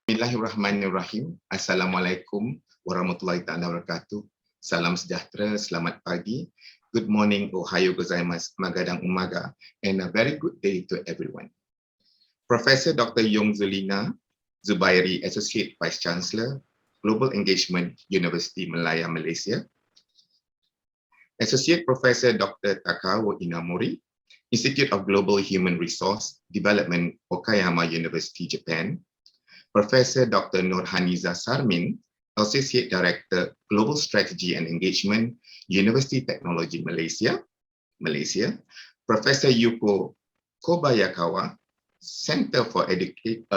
Bismillahirrahmanirrahim. Assalamualaikum warahmatullahi wabarakatuh. Salam sejahtera, selamat pagi. Good morning, ohayo gozaimasu, magadang umaga, and a very good day to everyone. Professor Dr. Yong Zulina Zubairi, Associate Vice Chancellor, Global Engagement, University Malaya, Malaysia. Associate Professor Dr. Takao Inamori, Institute of Global Human Resource Development, Okayama University, Japan. Professor Dr. Nurhaniza Sarmin, Associate Director, Global Strategy and Engagement, University Technology, Malaysia. Professor Yuko Kobayakawa, Center for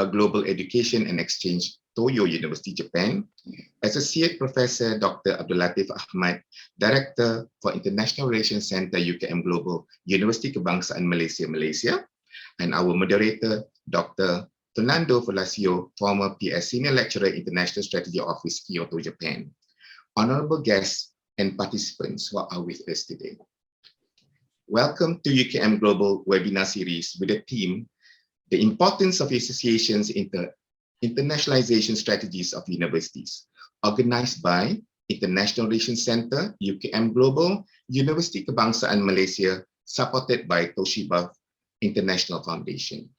Global Education and Exchange, Toyo University, Japan. Associate Professor Dr. Abdul Latif Ahmad, Director for International Relations Center, UKM Global, University Kebangsaan Malaysia, Malaysia. And our moderator, Dr. Fernando Velasio, former PS Senior Lecturer, International Strategy Office, Kyoto, Japan. Honorable guests and participants who are with us today. Welcome to UKM Global webinar series with the theme, The Importance of Associations in the Internationalization Strategies of Universities, organized by International Relations Center, UKM Global, University Kebangsaan Malaysia, supported by Toshiba International Foundation.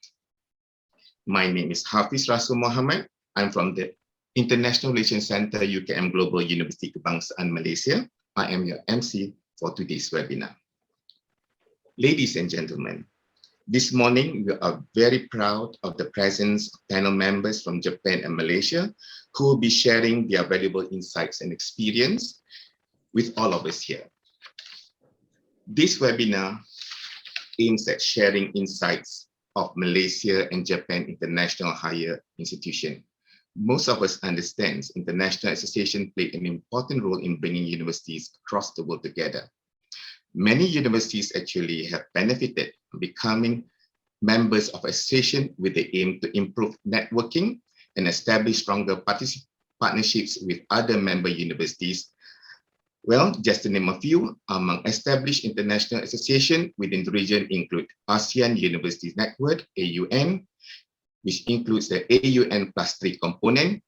My name is Hafiz Rasul Mohammed. I'm from the International Relations Center, UKM Global, University Kebangsaan Malaysia. I am your MC for today's webinar. Ladies and gentlemen, this morning we are very proud of the presence of panel members from Japan and Malaysia who will be sharing their valuable insights and experience with all of us here. This webinar aims at sharing insights of Malaysia and Japan International Higher Institution. Most of us understand international association play an important role in bringing universities across the world together. Many universities actually have benefited from becoming members of association with the aim to improve networking and establish stronger partnerships with other member universities. Well, just to name a few, among established international associations within the region include ASEAN Universities Network, AUN, which includes the AUN+3 component,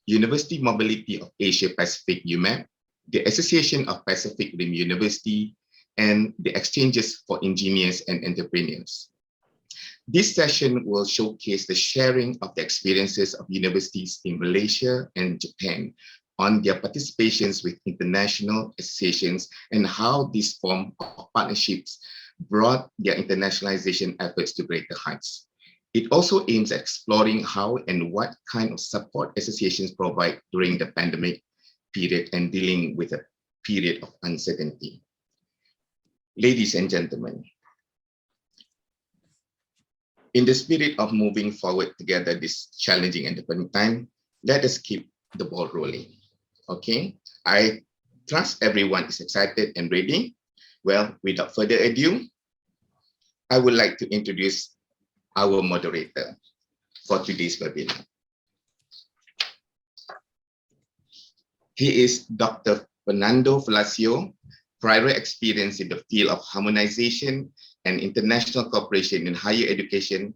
University Mobility of Asia Pacific, UMAP, the Association of Pacific Rim University, and the Exchanges for Engineers and Entrepreneurs. This session will showcase the sharing of the experiences of universities in Malaysia and Japan on their participations with international associations and how this form of partnerships brought their internationalization efforts to greater heights. It also aims at exploring how and what kind of support associations provide during the pandemic period and dealing with a period of uncertainty. Ladies and gentlemen, in the spirit of moving forward together this challenging and difficult time, let us keep the ball rolling. Okay, I trust everyone is excited and ready. Well, without further ado, I would like to introduce our moderator for today's webinar. He is Dr. Fernando Velasco, prior experience in the field of harmonization and international cooperation in higher education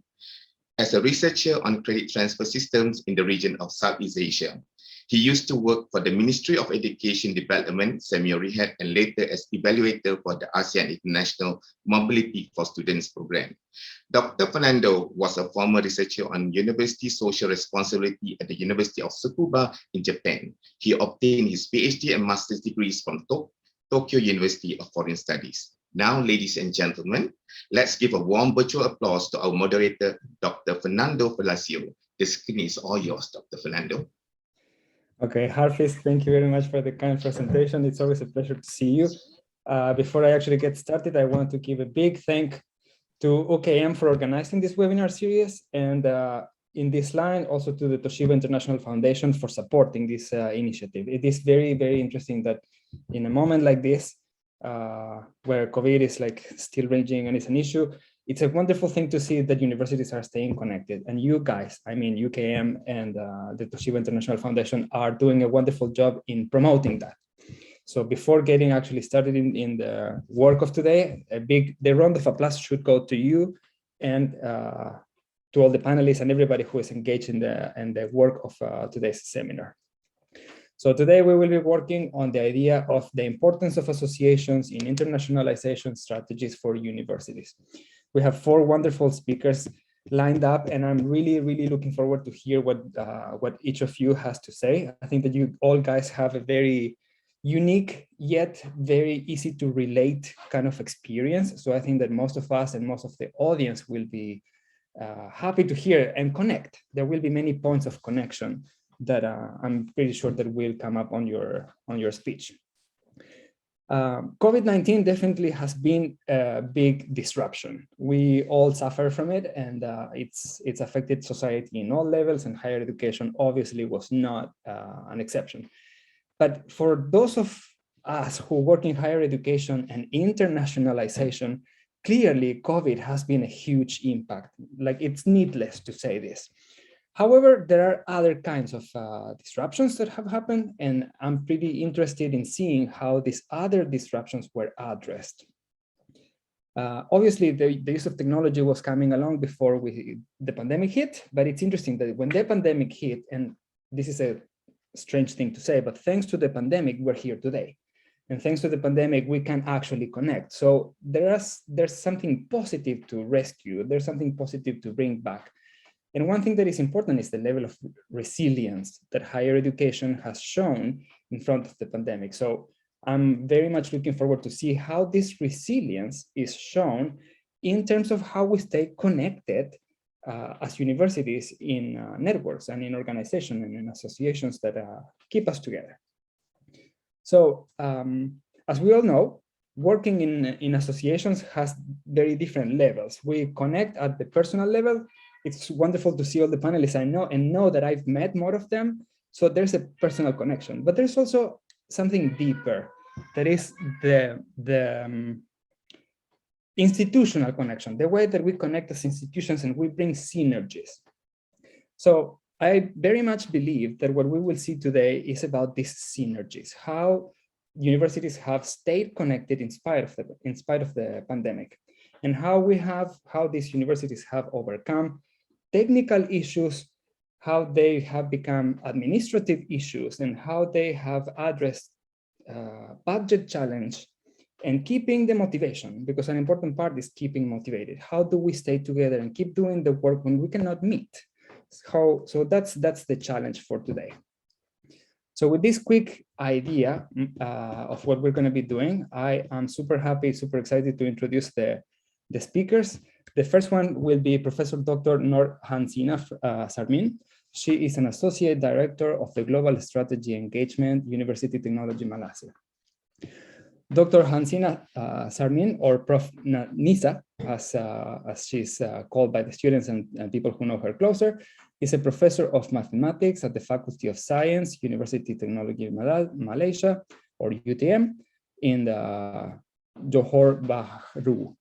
as a researcher on credit transfer systems in the region of Southeast Asia. He used to work for the Ministry of Education Development, Semi-Rehab, and later as evaluator for the ASEAN International Mobility for Students program. Dr. Fernando was a former researcher on university social responsibility at the University of Tsukuba in Japan. He obtained his PhD and master's degrees from Tokyo University of Foreign Studies. Now, ladies and gentlemen, let's give a warm virtual applause to our moderator, Dr. Fernando Velasco. The screen is all yours, Dr. Fernando. Okay, Harfis, thank you very much for the kind presentation. It's always a pleasure to see you. Before I actually get started, I want to give a big thank to OKM for organizing this webinar series, and in this line, also to the Toshiba International Foundation for supporting this initiative. It is very, very interesting that in a moment like this, where COVID is like still raging and it's an issue, it's a wonderful thing to see that universities are staying connected. And you guys, I mean, UKM and the Toshiba International Foundation are doing a wonderful job in promoting that. So before getting actually started in the work of today, the round of applause should go to you and to all the panelists and everybody who is engaged in the work of today's seminar. So today we will be working on the idea of the importance of associations in internationalization strategies for universities. We have 4 wonderful speakers lined up, and I'm really, really looking forward to hear what each of you has to say. I think that you all guys have a very unique yet very easy to relate kind of experience. So I think that most of us and most of the audience will be happy to hear and connect. There will be many points of connection that I'm pretty sure that will come up on your speech. COVID-19 definitely has been a big disruption. We all suffer from it, and it's affected society in all levels, and higher education obviously was not an exception. But for those of us who work in higher education and internationalization, clearly COVID has been a huge impact. Like, it's needless to say this. However, there are other kinds of disruptions that have happened, and I'm pretty interested in seeing how these other disruptions were addressed. Obviously, the use of technology was coming along before the pandemic hit, but it's interesting that when the pandemic hit, and this is a strange thing to say, but thanks to the pandemic, we're here today. And thanks to the pandemic, we can actually connect. So there's something positive to rescue. There's something positive to bring back. And one thing that is important is the level of resilience that higher education has shown in front of the pandemic. So I'm very much looking forward to see how this resilience is shown in terms of how we stay connected as universities in networks and in organizations and in associations that keep us together. So as we all know, working in associations has very different levels. We connect at the personal level. It's wonderful to see all the panelists I know and know that I've met more of them. So there's a personal connection, but there's also something deeper. That is the institutional connection, the way that we connect as institutions and we bring synergies. So I very much believe that what we will see today is about these synergies, how universities have stayed connected in spite of the pandemic, and how these universities have overcome technical issues, how they have become administrative issues, and how they have addressed budget challenge and keeping the motivation, because an important part is keeping motivated. How do we stay together and keep doing the work when we cannot meet? So that's the challenge for today. So with this quick idea of what we're going to be doing, I am super happy, super excited to introduce the speakers. The first one will be Professor Dr. Noor Hansina Sarmin. She is an Associate Director of the Global Strategy Engagement, University Technology Malaysia. Dr. Hansina Sarmin, or Prof. Nisa, as she's called by the students and people who know her closer, is a professor of mathematics at the Faculty of Science, University Technology Malaysia, or UTM, in the Johor Bahru.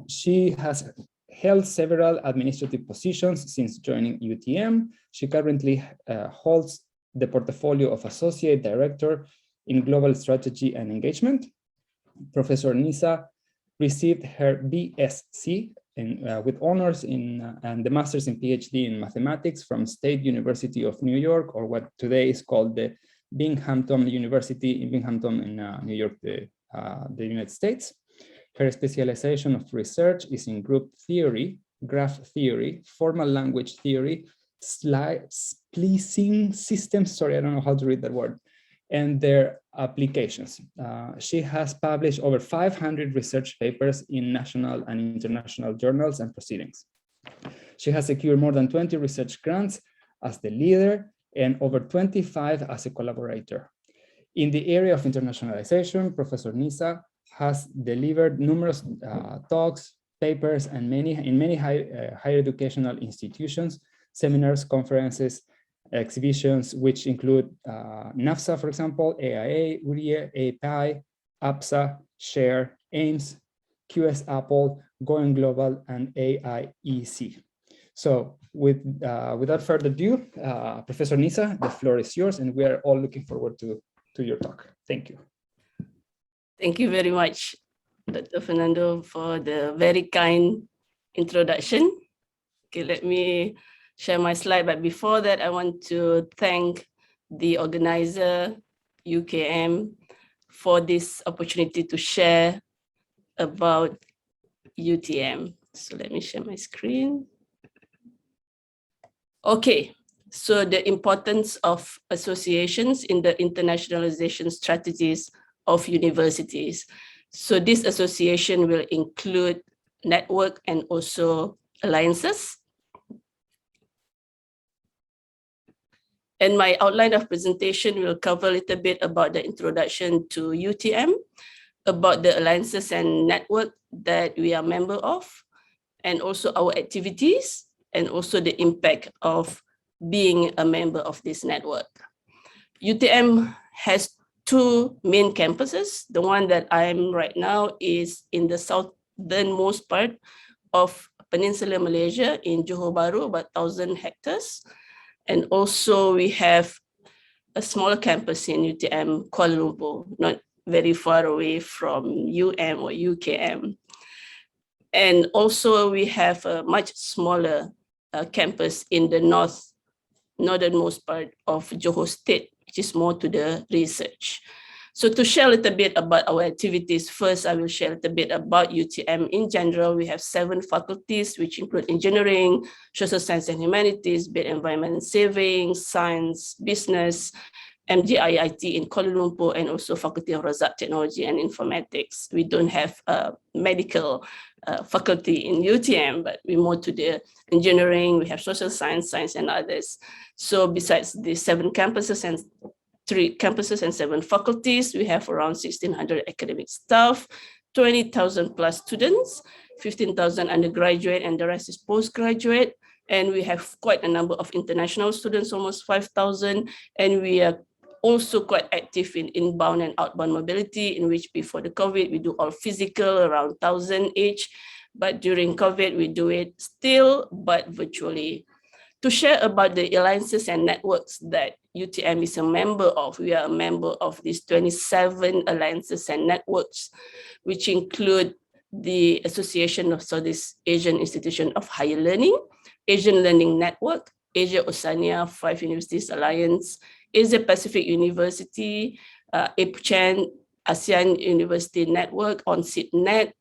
She has held several administrative positions since joining UTM. She currently holds the portfolio of Associate Director in Global Strategy and Engagement. Professor Nisa received her BSc with honors and the Master's in PhD in Mathematics from State University of New York, or what today is called the Binghamton University in Binghamton in New York, the United States. Her specialization of research is in group theory, graph theory, formal language theory, splicing systems, sorry, I don't know how to read that word, and their applications. She has published over 500 research papers in national and international journals and proceedings. She has secured more than 20 research grants as the leader and over 25 as a collaborator. In the area of internationalization, Professor Nisa has delivered numerous talks, papers, and in many higher educational institutions, seminars, conferences, exhibitions, which include NAFSA, for example, AIA, URIE, API, APSA, SHARE, AIMS, QS Apple, Going Global, and AIEC. So without further ado, Professor Nisa, the floor is yours, and we are all looking forward to your talk. Thank you. Thank you very much, Dr. Fernando, for the very kind introduction. Okay, let me share my slide, but before that, I want to thank the organizer, UKM, for this opportunity to share about UTM. So let me share my screen. Okay, so the importance of associations in the internationalization strategies of universities. So this association will include network and also alliances. And my outline of presentation will cover a little bit about the introduction to UTM, about the alliances and network that we are member of, and also our activities, and also the impact of being a member of this network. UTM has two main campuses. The one that I'm right now is in the southernmost part of Peninsular Malaysia in Johor Bahru, about 1,000 hectares. And also we have a smaller campus in UTM, Kuala Lumpur, not very far away from UM or UKM. And also we have a much smaller campus in the northernmost part of Johor State, which is more to the research. So to share a little bit about our activities, first I will share a little bit about UTM in general. We have 7 faculties, which include engineering, social science and humanities, built environment and saving, science, business, MGIIT in Kuala Lumpur, and also Faculty of Razak Technology and Informatics. We don't have a medical faculty in UTM, but we're more to the engineering. We have social science, science, and others. So besides the 7 campuses and 3 campuses and 7 faculties, we have around 1,600 academic staff, 20,000 plus students, 15,000 undergraduate, and the rest is postgraduate. And we have quite a number of international students, almost 5,000, and we are also quite active in inbound and outbound mobility, in which before the COVID, we do all physical, around 1,000 each, but during COVID, we do it still, but virtually. To share about the alliances and networks that UTM is a member of, we are a member of these 27 alliances and networks, which include the Association of Southeast Asian Institution of Higher Learning, Asian Learning Network, Asia-Oceania 5 Universities Alliance, Asia-Pacific University, APCHAN, ASEAN University Network, OnSeatNet,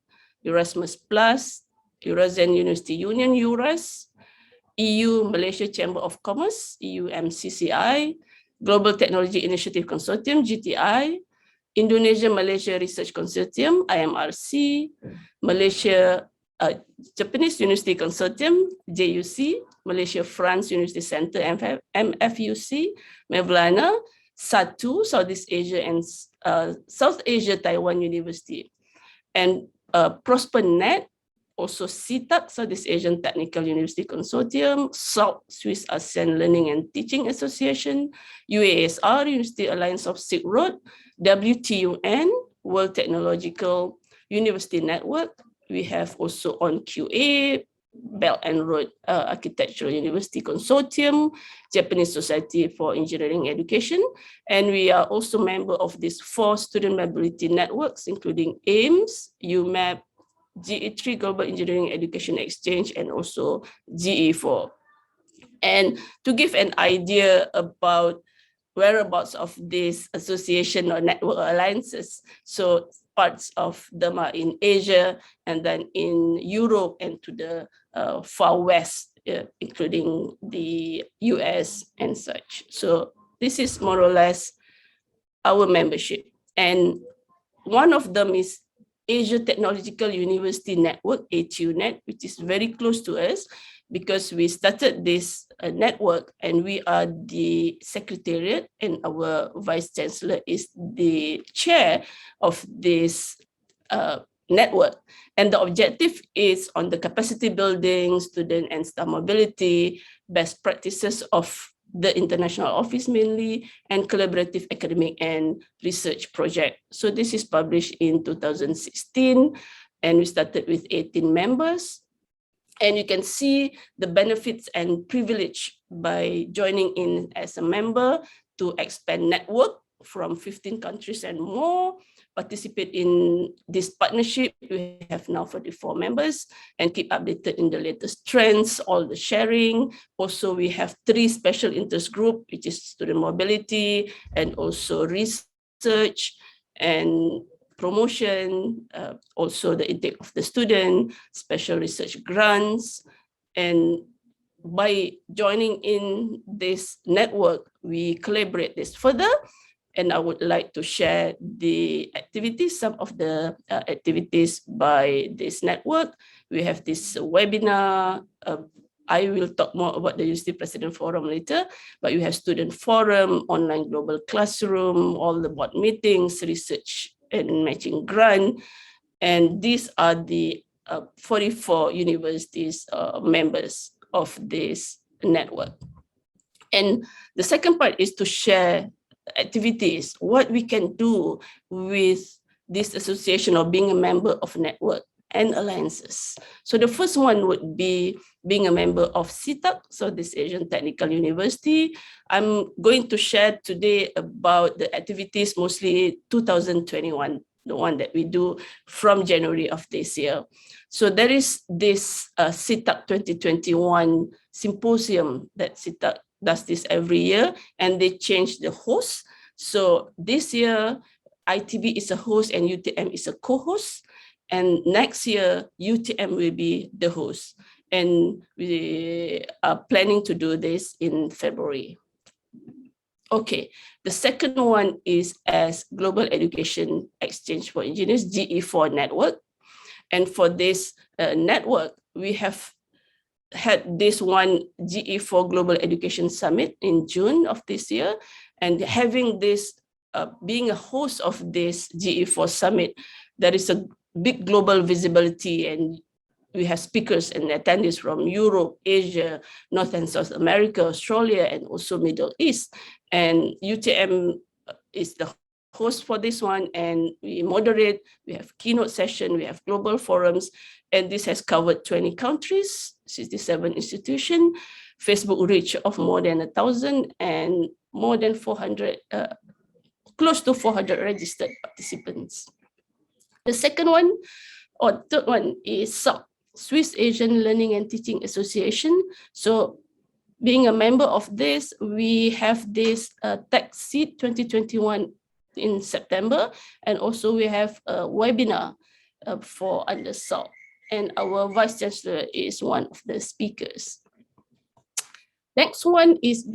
Erasmus Plus, Eurasian University Union, EURAS, EU Malaysia Chamber of Commerce, EUMCCI, Global Technology Initiative Consortium, GTI, Indonesia-Malaysia Research Consortium, IMRC, Malaysia Japanese University Consortium, JUC, Malaysia-France University Center, MFUC, Mevlana, SEATUC, Southeast Asia and South Asia Taiwan University, and ProsperNet, also SEATUC, Southeast Asian Technical University Consortium, SALT, Swiss ASEAN Learning and Teaching Association, UASR, University Alliance of Silk Road, WTUN, World Technological University Network, we have also on QA, Belt and Road Architectural University Consortium, Japanese Society for Engineering Education, and we are also member of these 4 student mobility networks, including AIMS, UMAP, GE3 Global Engineering Education Exchange, and also GE4. And to give an idea about whereabouts of this association or network alliances, so parts of them are in Asia, and then in Europe, and to the far west, including the US and such. So this is more or less our membership. And one of them is Asia Technological University Network, ATU-Net, which is very close to us because we started this network and we are the secretariat, and our vice chancellor is the chair of this network. And the objective is on the capacity building, student and staff mobility, best practices of the international office mainly, and collaborative academic and research project. So this is published in 2016, and we started with 18 members. And you can see the benefits and privilege by joining in as a member to expand network from 15 countries and more, participate in this partnership. We have now 44 members and keep updated in the latest trends, all the sharing. Also, we have 3 special interest group, which is student mobility and also research and promotion, also the intake of the student, special research grants. And by joining in this network, we collaborate this further. And I would like to share the activities, some of the activities by this network. We have this webinar. I will talk more about the University President Forum later, but you have student forum, online global classroom, all the board meetings, research and matching grant. And these are the 44 universities members of this network. And the second part is to share activities, what we can do with this association or being a member of network and alliances. So the first one would be being a member of SEATUC, so this Asian Technical University. I'm going to share today about the activities, mostly 2021, the one that we do from January of this year. So there is this SEATUC 2021 symposium that SEATUC does this every year, and they change the host. So this year, ITB is a host and UTM is a co-host. And next year, UTM will be the host. And we are planning to do this in February. Okay, the second one is as Global Education Exchange for Engineers, GE4 network. And for this network, we have had this one GE4 Global Education Summit in June of this year, and having this, being a host of this GE4 Summit, there is a big global visibility, and we have speakers and attendees from Europe, Asia, North and South America, Australia, and also Middle East. And UTM is the host for this one, and we moderate, we have keynote session, we have global forums, and this has covered 20 countries, 67 institutions, Facebook reach of more than 1,000 and more than 400, close to 400 registered participants. The second one, or third one, is SALT, Swiss Asian Learning and Teaching Association. So being a member of this, we have this Tech Seed 2021 in September, and also we have a webinar for under SALT, and our Vice Chancellor is one of the speakers. Next one is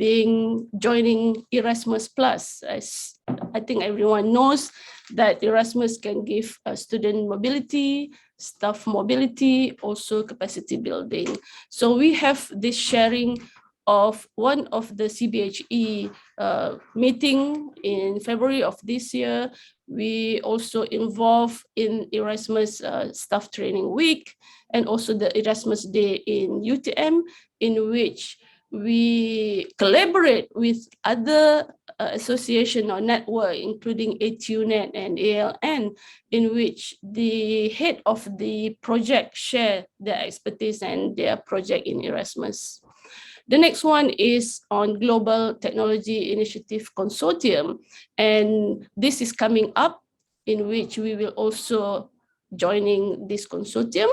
joining Erasmus Plus. As I think everyone knows that Erasmus can give student mobility, staff mobility, also capacity building. So we have this sharing of one of the CBHE meeting in February of this year. We also involved in Erasmus Staff Training Week, and also the Erasmus Day in UTM, in which we collaborate with other association or network, including ATU-Net and ALN, in which the head of the project share their expertise and their project in Erasmus. The next one is on Global Technology Initiative Consortium, and this is coming up, in which we will also joining this consortium.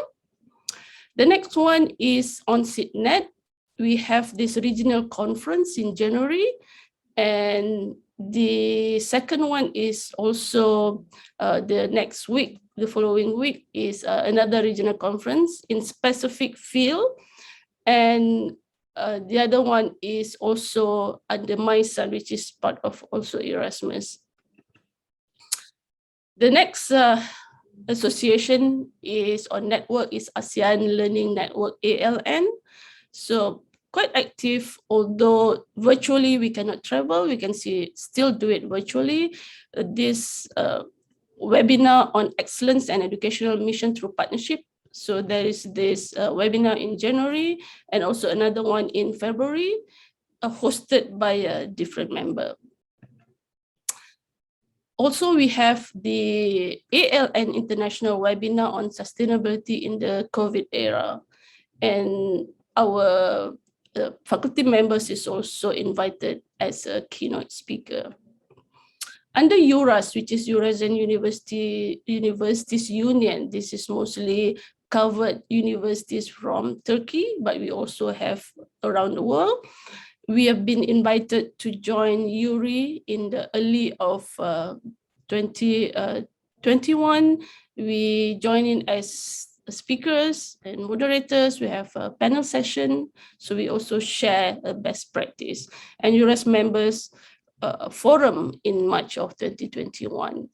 The next one is on SEATUC. We have this regional conference in January, and the second one is also the next week. The following week is another regional conference in specific field, and the other one is also under MySun, which is part of also Erasmus. The next association is on network is ASEAN Learning Network, ALN. So quite active, although virtually we cannot travel, we can still do it virtually. This webinar on excellence and educational mission through partnership. So there is this webinar in January and also another one in February, hosted by a different member. Also, we have the ALN International Webinar on Sustainability in the COVID era. And our faculty members is also invited as a keynote speaker. Under EURAS, which is Eurasian Universities Union, this is mostly covered universities from Turkey, but we also have around the world. We have been invited to join URI in the early of 2021. We join in as speakers and moderators. We have a panel session, so we also share a best practice. And EURAS members forum in March of 2021.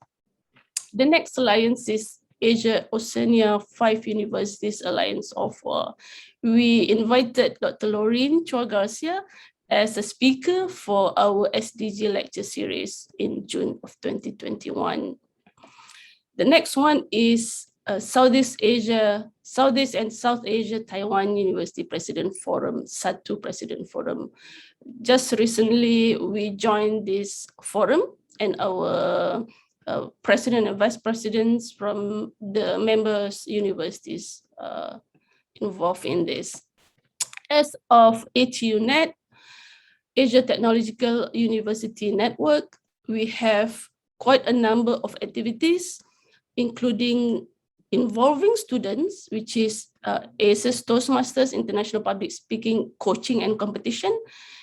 The next alliance is Asia-Oceania 5 Universities Alliance OFUS. We invited Dr. Laureen Chua Garcia as a speaker for our SDG lecture series in June of 2021. The next one is Southeast and South Asia Taiwan University President Forum, SEATUC President Forum. Just recently, we joined this forum, and our president and vice presidents from the members universities involved in this. As of ATU-Net, Asia Technological University Network, we have quite a number of activities, including involving students, which is ASES Toastmasters International Public Speaking Coaching and Competition,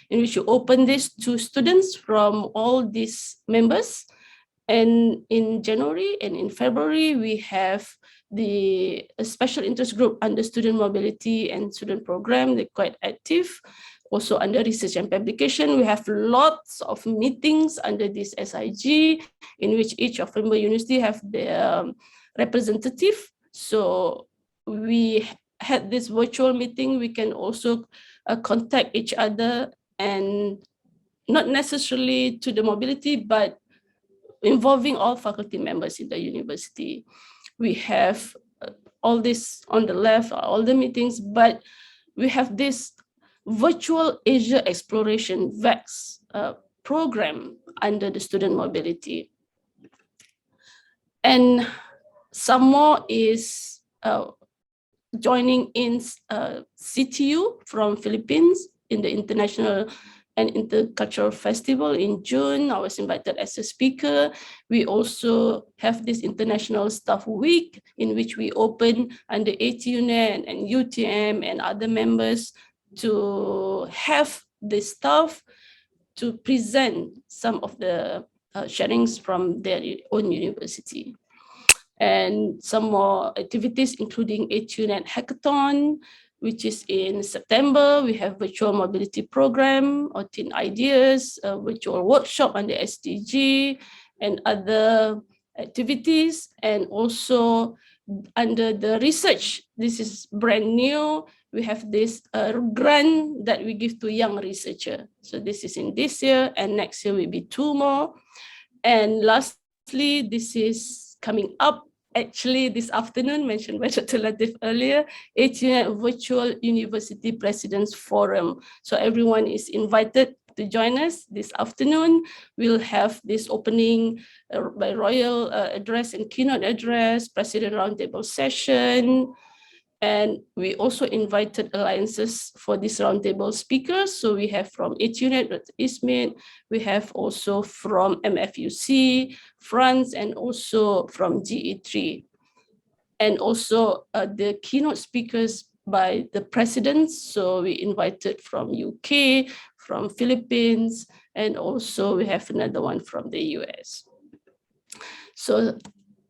in which you open this to students from all these members. And in January and in February, we have the special interest group under student mobility and student program. They're quite active. Also under research and publication, we have lots of meetings under this SIG, in which each of member university have their representative. So we had this virtual meeting. We can also contact each other, and not necessarily to the mobility, but involving all faculty members in the university. We have all this on the left, all the meetings, but we have this Virtual Asia Exploration VEX program under the student mobility. And some more is joining in CTU from Philippines in the International and Intercultural Festival in June. I was invited as a speaker. We also have this International Staff Week, in which we open under ATU-Net and UTM and other members to have the staff to present some of the sharings from their own university. And some more activities, including ATU-Net Hackathon, which is in September. We have virtual mobility program or teen ideas, a virtual workshop under SDG and other activities. And also under the research, this is brand new. We have this grant that we give to young researcher. So this is in this year, and next year will be 2 more. And lastly, this is coming up actually this afternoon, mentioned by Dr. Latif earlier, ATU-Net Virtual University Presidents Forum. So everyone is invited to join us this afternoon. We'll have this opening by royal address and keynote address, President Roundtable session. And we also invited alliances for these roundtable speakers. So we have from ATU-Net, Dr. Ismail, we have also from MFUC, France, and also from GE3. And also the keynote speakers by the presidents. So we invited from UK, from Philippines, and also we have another one from the US. So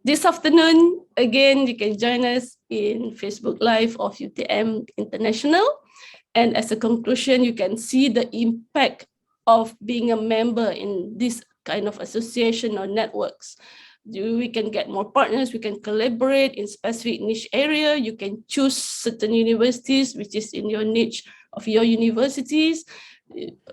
this afternoon, again, you can join us in Facebook Live of UTM International. And as a conclusion, you can see the impact of being a member in this kind of association or networks. We can get more partners, we can collaborate in specific niche area, you can choose certain universities, which is in your niche of your universities,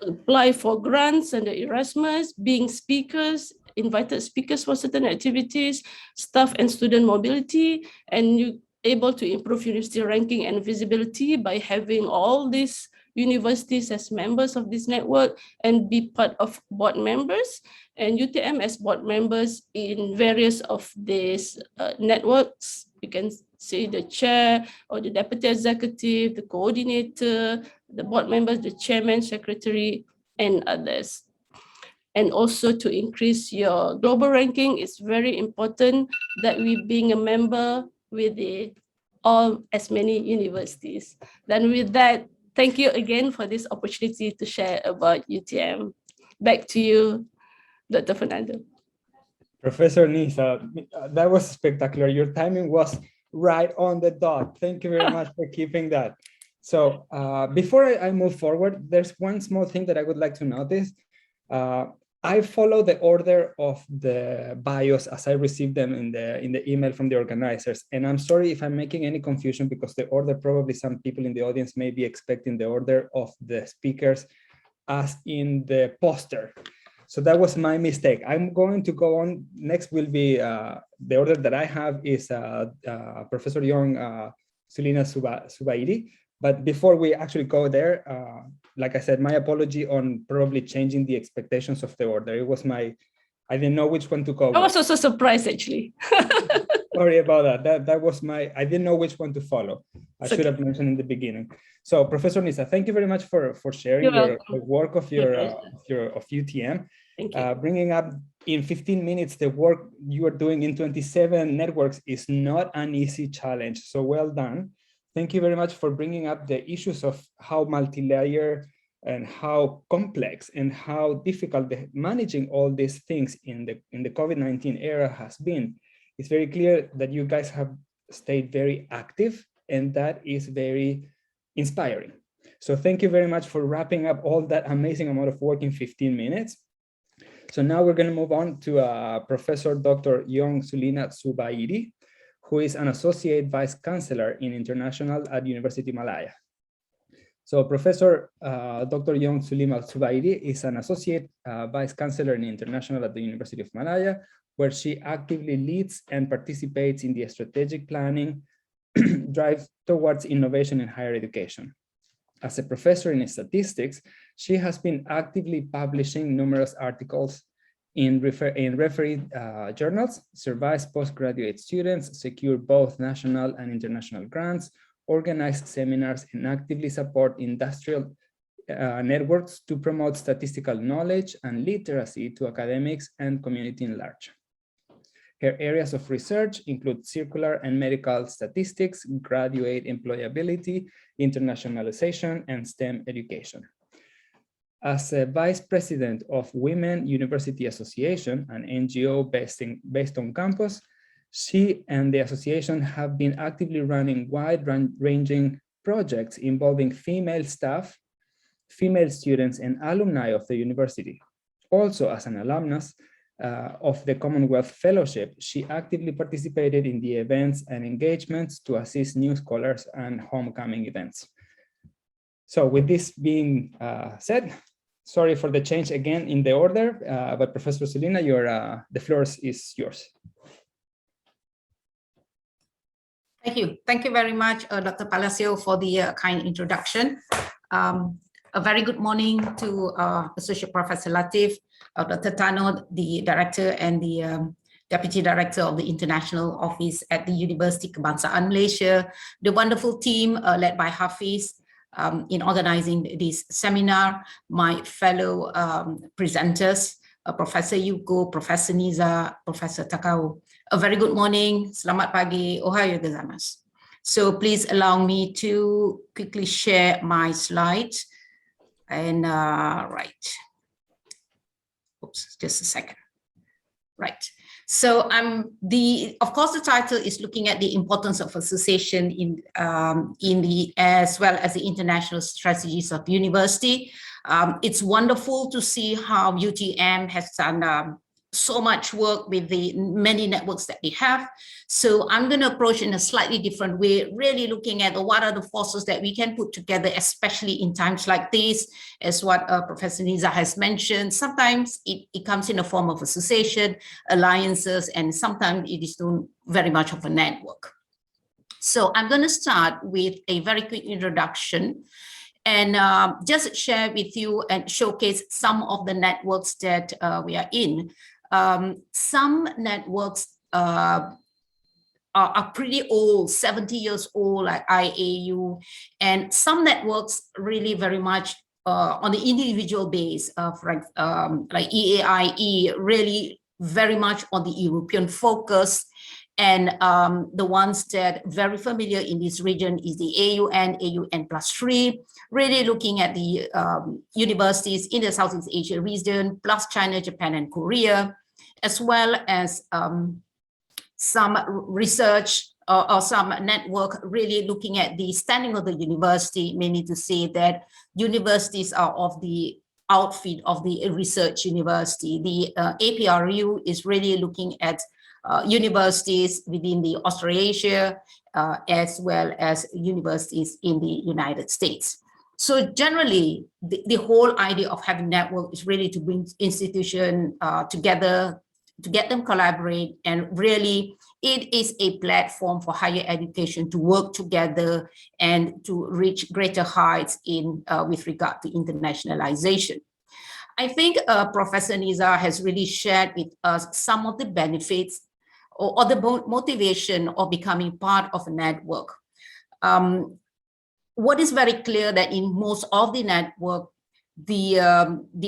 apply for grants under Erasmus, being speakers, invited speakers for certain activities, staff and student mobility, and you able to improve university ranking and visibility by having all these universities as members of this network and be part of board members, and UTM as board members in various of these networks. You can see the chair or the deputy executive, the coordinator, the board members, the chairman, secretary, and others. And also to increase your global ranking, it's very important that we being a member with as many universities. Then with that, thank you again for this opportunity to share about UTM. Back to you, Dr. Fernando. Professor Nisa, that was spectacular. Your timing was right on the dot. Thank you very much for keeping that. So before I move forward, there's one small thing that I would like to notice. I follow the order of the bios as I received them in the email from the organizers. And I'm sorry if I'm making any confusion, because the order, probably some people in the audience may be expecting the order of the speakers as in the poster. So that was my mistake. I'm going to go on. Next will be the order that I have is Professor Young Sulina Subaidi. But before we actually go there, like I said, my apology on probably changing the expectations of the order. It was I didn't know which one to go. I was also surprised, actually. Sorry about that. That was I didn't know which one to follow. I should have mentioned in the beginning. So Professor Nisa, thank you very much for sharing the work of of UTM. Thank you. Bringing up in 15 minutes the work you are doing in 27 networks is not an easy challenge. So well done. Thank you very much for bringing up the issues of how multi-layer and how complex and how difficult managing all these things in the COVID-19 era has been. It's very clear that you guys have stayed very active, and that is very inspiring. So thank you very much for wrapping up all that amazing amount of work in 15 minutes. So now we're going to move on to Professor Dr. Young Sulina Subaidi, who is an Associate Vice Chancellor in International at University Malaya. So Professor Dr. Young Sulina Subaidi is an Associate Vice Chancellor in International at the University of Malaya, where she actively leads and participates in the strategic planning drive towards innovation in higher education. As a professor in statistics, she has been actively publishing numerous articles in refereed journals, surveys postgraduate students, secure both national and international grants, organize seminars, and actively support industrial networks to promote statistical knowledge and literacy to academics and community in large. Her areas of research include circular and medical statistics, graduate employability, internationalization, and STEM education. As a vice president of Women University Association, an NGO based on campus, she and the association have been actively running wide-ranging projects involving female staff, female students, and alumni of the university. Also, as an alumnus of the Commonwealth Fellowship, she actively participated in the events and engagements to assist new scholars and homecoming events. So with this being said, sorry for the change again in the order, but Professor Sulina, the floor is yours. Thank you. Thank you very much, Dr. Palacio, for the kind introduction. A very good morning to Associate Professor Latif, Dr. Tano, the Director and the Deputy Director of the International Office at the University Kebangsaan Malaysia, the wonderful team led by Hafiz in organizing this seminar, my fellow presenters, Professor Yuko, Professor Niza, Professor Takao. A very good morning, selamat pagi, ohayo gozaimasu. So please allow me to quickly share my slides. And right, oops, just a second. Right. So of course, the title is looking at the importance of association in the as well as the international strategies of university. It's wonderful to see how UTM has done so much work with the many networks that they have. So I'm going to approach in a slightly different way, really looking at what are the forces that we can put together, especially in times like this, as what Professor Niza has mentioned. Sometimes it comes in a form of association, alliances, and sometimes it is very much of a network. So I'm going to start with a very quick introduction and just share with you and showcase some of the networks that we are in. Some networks are pretty old, 70 years old, like IAU, and some networks really very much on the individual base, like EAIE, really very much on the European focus. And the ones that very familiar in this region is the AUN, AUN+3, really looking at the universities in the Southeast Asia region, plus China, Japan, and Korea, as well as some research or some network really looking at the standing of the university, mainly to say that universities are of the outfit of the research university. The APRU is really looking at universities within the Australasia, as well as universities in the United States. So generally, the whole idea of having network is really to bring institutions together, to get them collaborate, and really it is a platform for higher education to work together and to reach greater heights in with regard to internationalization. I think Professor Niza has really shared with us some of the benefits or the motivation of becoming part of a network. What is very clear that in most of the network, the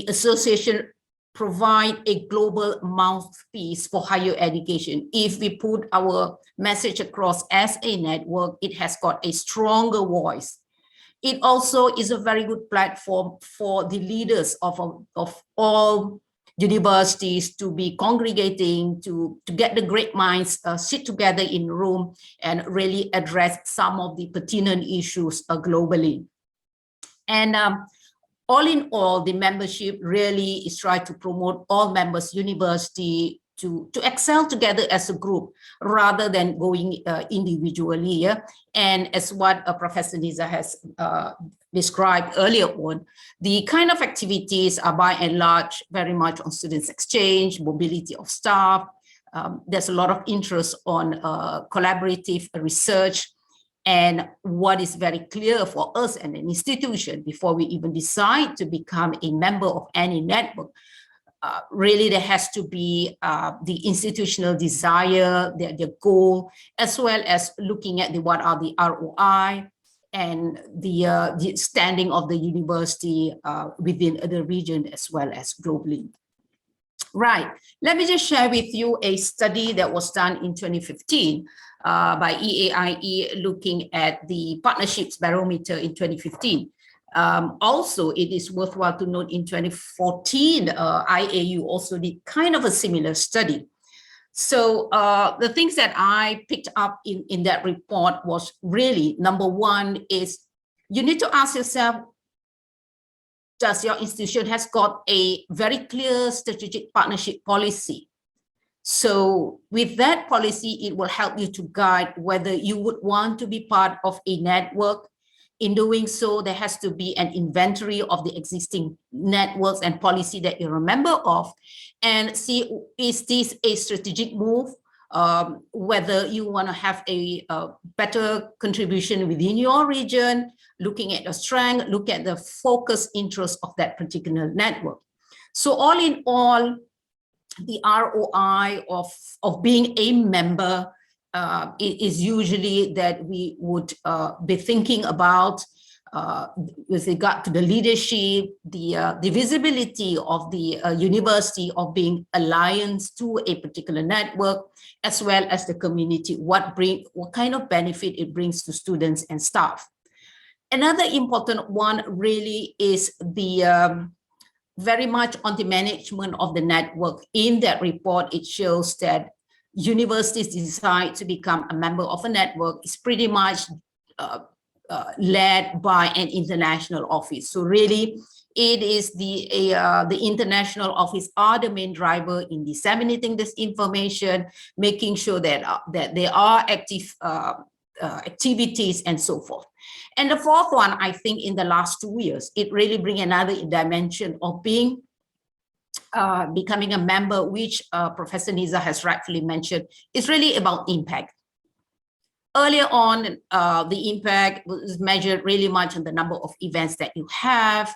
association provide a global mouthpiece for higher education. If we put our message across as a network, it has got a stronger voice. It also is a very good platform for the leaders of all universities to be congregating, to get the great minds sit together in a room and really address some of the pertinent issues globally. And all in all, the membership really is trying to promote all members university to excel together as a group rather than going individually. Yeah? And as what Professor Niza has described earlier on, the kind of activities are by and large very much on students exchange, mobility of staff. There's a lot of interest on collaborative research. And what is very clear for us and an institution before we even decide to become a member of any network, really there has to be the institutional desire, their goal, as well as looking at what are the ROI and the standing of the university within the region as well as globally. Right, let me just share with you a study that was done in 2015 by EAIE looking at the partnerships barometer in 2015. Also, it is worthwhile to note in 2014, IAU also did kind of a similar study. So the things that I picked up in that report was really, number one is you need to ask yourself, does your institution has got a very clear strategic partnership policy? So with that policy, it will help you to guide whether you would want to be part of a network. In doing so, there has to be an inventory of the existing networks and policy that you're a member of, and see, is this a strategic move whether you want to have a better contribution within your region, looking at your strength, look at the focus interest of that particular network. So all in all, the ROI of being a member is usually that we would be thinking about with regard to the leadership, the visibility of the university of being alliance to a particular network, as well as the community, what kind of benefit it brings to students and staff. Another important one really is the very much on the management of the network. In that report, it shows that universities decide to become a member of a network is pretty much led by an international office. So really, it is the international office are the main driver in disseminating this information, making sure that there are active activities and so forth. And the fourth one, I think in the last 2 years, it really brings another dimension of being becoming a member, which Professor Niza has rightfully mentioned, is really about impact. Earlier on, the impact was measured really much on the number of events that you have,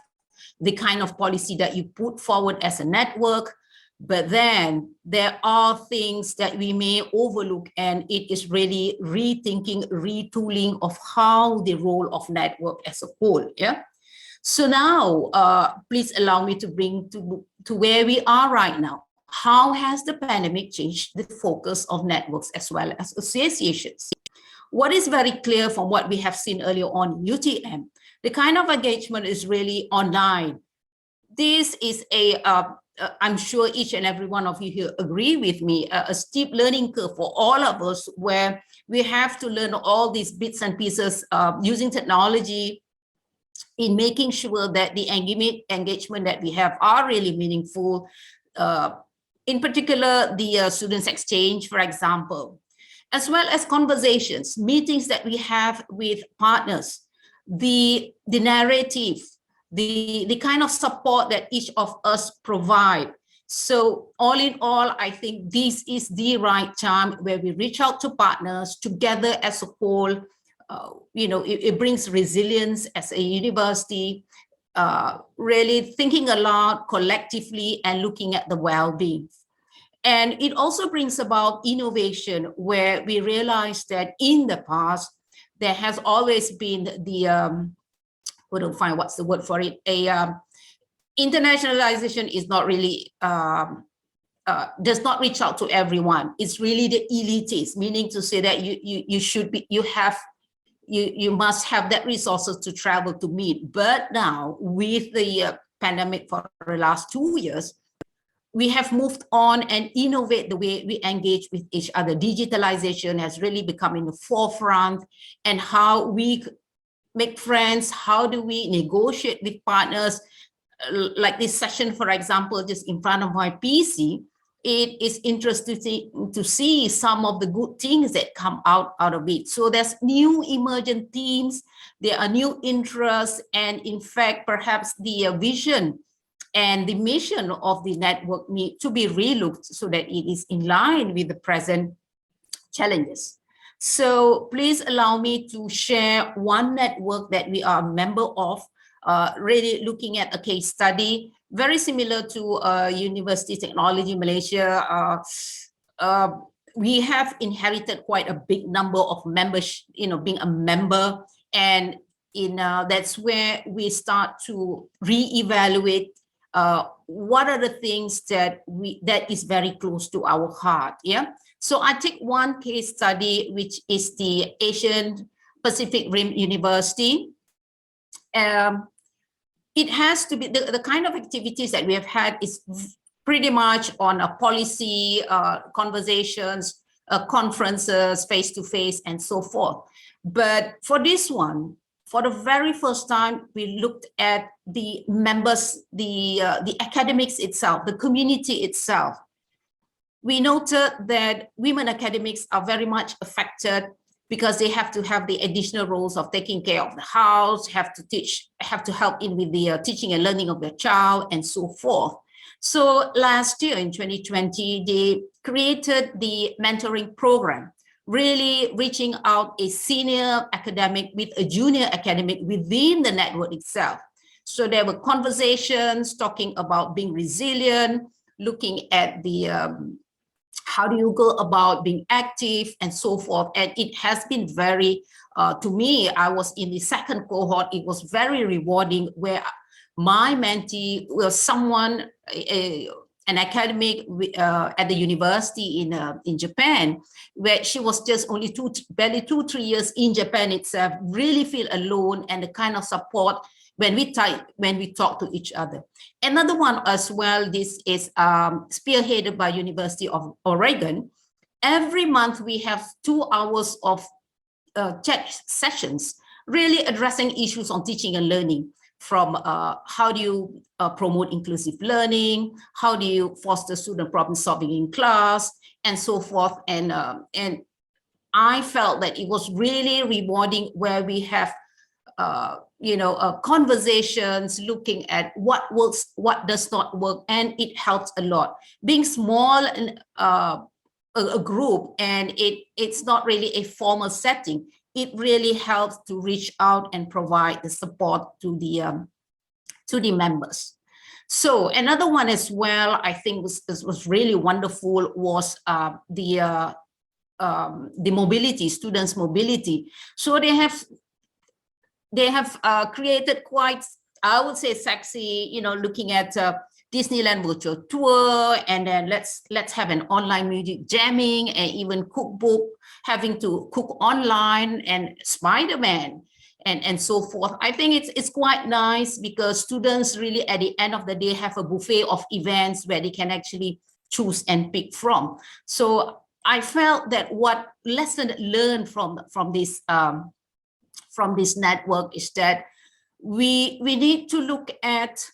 the kind of policy that you put forward as a network. But then there are things that we may overlook, and it is really rethinking, retooling of how the role of network as a whole. Yeah. So now, please allow me to bring to where we are right now. How has the pandemic changed the focus of networks as well as associations? What is very clear from what we have seen earlier on in UTM, the kind of engagement is really online. This is I'm sure each and every one of you here agree with me, a steep learning curve for all of us, where we have to learn all these bits and pieces using technology in making sure that the engagement that we have are really meaningful. In particular, the students exchange, for example, as well as conversations, meetings that we have with partners, the narrative, the kind of support that each of us provide. So all in all, I think this is the right time where we reach out to partners together as a whole. It brings resilience as a university, really thinking aloud collectively and looking at the well-being. And it also brings about innovation, where we realize that in the past, there has always been the, we don't find what's the word for it, internationalization is not really, does not reach out to everyone. It's really the elitists, meaning to say that you must have that resources to travel to meet. But now with the pandemic for the last 2 years, we have moved on and innovate the way we engage with each other. Digitalization has really become in the forefront, and how we make friends, how do we negotiate with partners, like this session, for example, just in front of my PC. It is interesting to see some of the good things that come out of it. So there's new emergent themes, there are new interests, and in fact, perhaps the vision and the mission of the network need to be relooked so that it is in line with the present challenges. So please allow me to share one network that we are a member of, really looking at a case study, very similar to University Technology Malaysia. We have inherited quite a big number of members, being a member, and that's where we start to reevaluate what are the things that is very close to our heart. Yeah. So I take one case study, which is the Asian Pacific Rim University. It has to be the kind of activities that we have had is pretty much on a policy, conversations, conferences, face-to-face, and so forth. But for this one, for the very first time, we looked at the members, the academics itself, the community itself. We noted that women academics are very much affected because they have to have the additional roles of taking care of the house, have to teach, have to help in with the teaching and learning of their child, and so forth. So last year in 2020, they created the mentoring program, really reaching out a senior academic with a junior academic within the network itself. So there were conversations talking about being resilient, looking at the how do you go about being active and so forth. And it has been very, to me, I was in the second cohort, it was very rewarding where my mentee was someone, an academic at the university in Japan, where she was just only barely 2-3 years in Japan itself, really feel alone, and the kind of support when we talk to each other. Another one as well, this is spearheaded by University of Oregon. Every month we have 2 hours of chat sessions, really addressing issues on teaching and learning, from how do you promote inclusive learning, how do you foster student problem solving in class, and so forth. And I felt that it was really rewarding, where we have conversations looking at what works, what does not work, and it helps a lot. Being small, a group, and it's not really a formal setting, it really helps to reach out and provide the support to the members. So another one as well, I think was really wonderful, was the mobility, students' mobility. So they have created quite, I would say, sexy, looking at Disneyland virtual tour, and then let's have an online music jamming, and even cookbook, having to cook online, and Spider-Man, and so forth. I think it's quite nice, because students really at the end of the day have a buffet of events where they can actually choose and pick from. So I felt that what lesson learned from this network is that we need to look at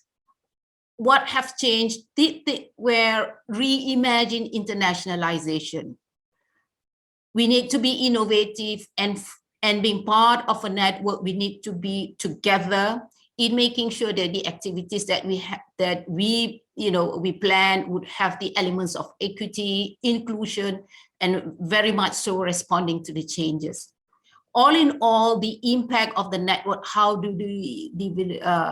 what have changed. Where reimagine internationalization. We need to be innovative, and being part of a network, we need to be together in making sure that the activities that we plan would have the elements of equity, inclusion, and very much so responding to the changes. All in all, the impact of the network, how do we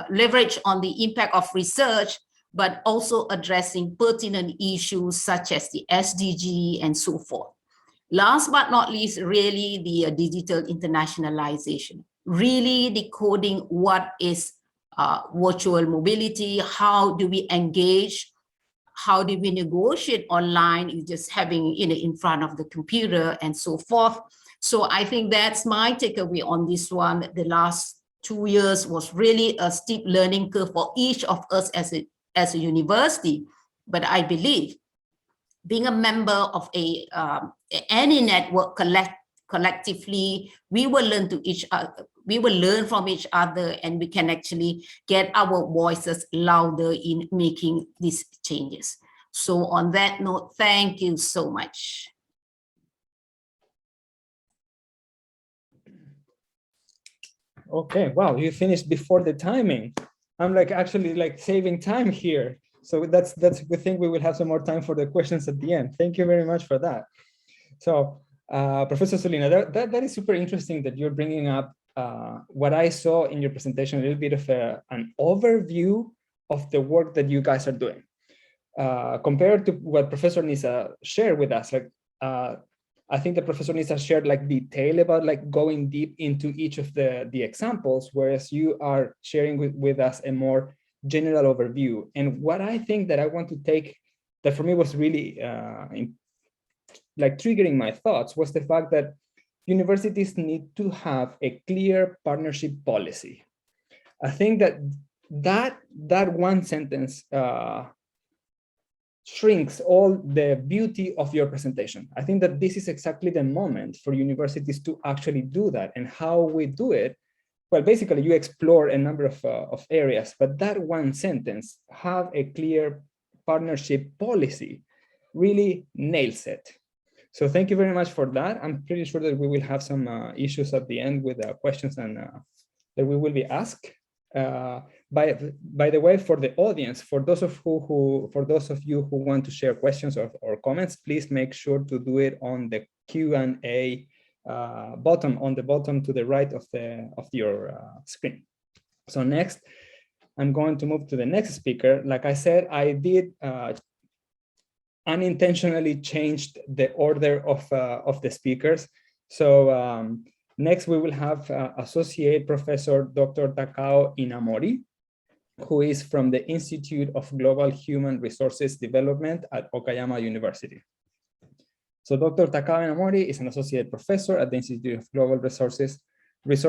leverage on the impact of research, but also addressing pertinent issues such as the SDG and so forth. Last but not least, really the digital internationalization, really decoding what is virtual mobility, how do we engage, how do we negotiate online, you just having in front of the computer and so forth. So I think that's my takeaway on this one. The last 2 years was really a steep learning curve for each of us as a university. But I believe being a member of any network collectively, we will learn to each other. We will learn from each other, and we can actually get our voices louder in making these changes. So on that note, thank you so much. Okay, wow, you finished before the timing. I'm actually saving time here. So that's a good thing. We will have some more time for the questions at the end. Thank you very much for that. So Professor Solina, that is super interesting that you're bringing up what I saw in your presentation, a little bit of an overview of the work that you guys are doing. Compared to what Professor Nisa shared with us, I think that Professor Nisa shared detail about going deep into each of the examples, whereas you are sharing with us a more general overview. And what I think that I want to take, that for me was really triggering my thoughts, was the fact that universities need to have a clear partnership policy. I think that one sentence shrinks all the beauty of your presentation. I think that this is exactly the moment for universities to actually do that. And how we do it, well, basically you explore a number of areas, but that one sentence, have a clear partnership policy, really nails it. So thank you very much for that. I'm pretty sure that we will have some issues at the end with questions and that we will be asked. By the way, for the audience, for those of you who want to share questions or comments, please make sure to do it on the Q&A button on the bottom to the right of your screen. So next, I'm going to move to the next speaker. Like I said, I did unintentionally changed the order of the speakers. So next we will have Associate Professor Dr. Takao Inamori, who is from the Institute of Global Human Resources Development at Okayama University. So Dr. Takao Inamori is an associate professor at the Institute of Global Resource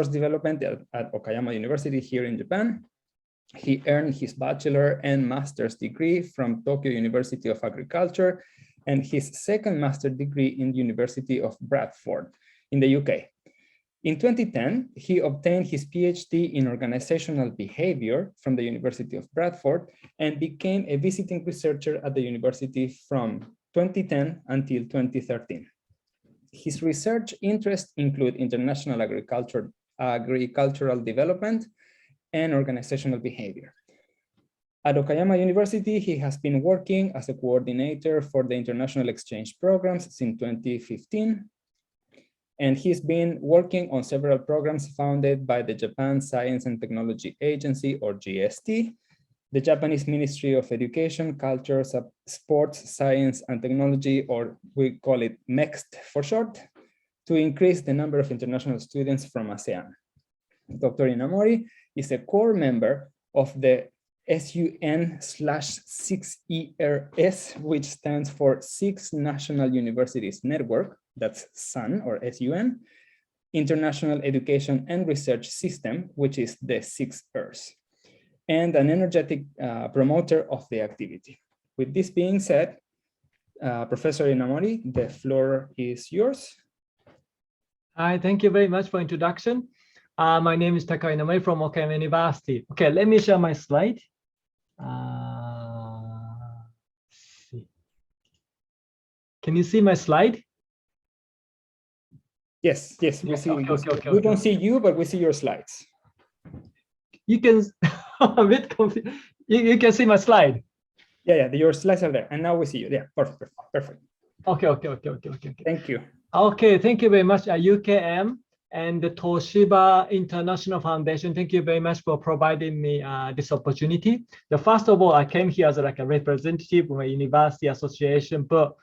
Development at Okayama University here in Japan. He earned his bachelor and master's degree from Tokyo University of Agriculture and his second master's degree in the University of Bradford in the UK. In 2010, he obtained his PhD in organizational behavior from the University of Bradford and became a visiting researcher at the university from 2010 until 2013. His research interests include international agricultural development and organizational behavior. At Okayama University, he has been working as a coordinator for the international exchange programs since 2015. And he's been working on several programs founded by the Japan Science and Technology Agency, or GST, the Japanese Ministry of Education, Culture, Sports, Science and Technology, or we call it MEXT for short, to increase the number of international students from ASEAN. Dr. Inamori is a core member of the SUN/6ERS, which stands for Six National Universities Network, that's SUN or SUN, International Education and Research System, which is the 6ERS, and an energetic promoter of the activity. With this being said, Professor Inamori, the floor is yours. Hi, thank you very much for introduction. My name is Takao Inamori from Okayama University. Okay, let me share my slide. Can you see my slide? Yes, yes, we see. Okay, we don't see you, but we see your slides. You can, I'm a bit confused. You can see my slide. Yeah, your slides are there, and now we see you. Yeah, perfect. Okay. Thank you. Okay, thank you very much, UKM and the Toshiba International Foundation. Thank you very much for providing me this opportunity. First of all, I came here as like a representative of my university association, but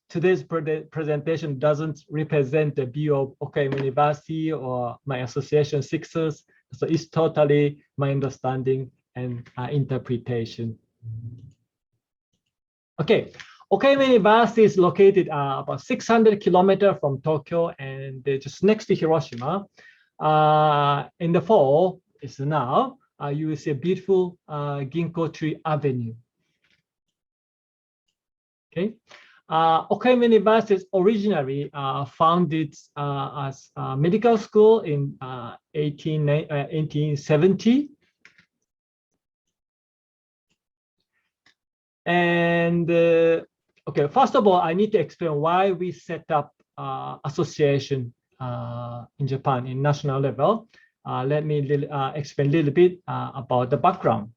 today's presentation doesn't represent the view of Okayama University or my association Sixers. So it's totally my understanding and interpretation. Okay, Okayama University is located about 600 kilometers from Tokyo and just next to Hiroshima. In the fall, it's now, you will see a beautiful ginkgo tree avenue. Okay. Okayama University is originally founded as a medical school in 1870. And okay, first of all, I need to explain why we set up association in Japan in national level. Let me explain a little bit about the background.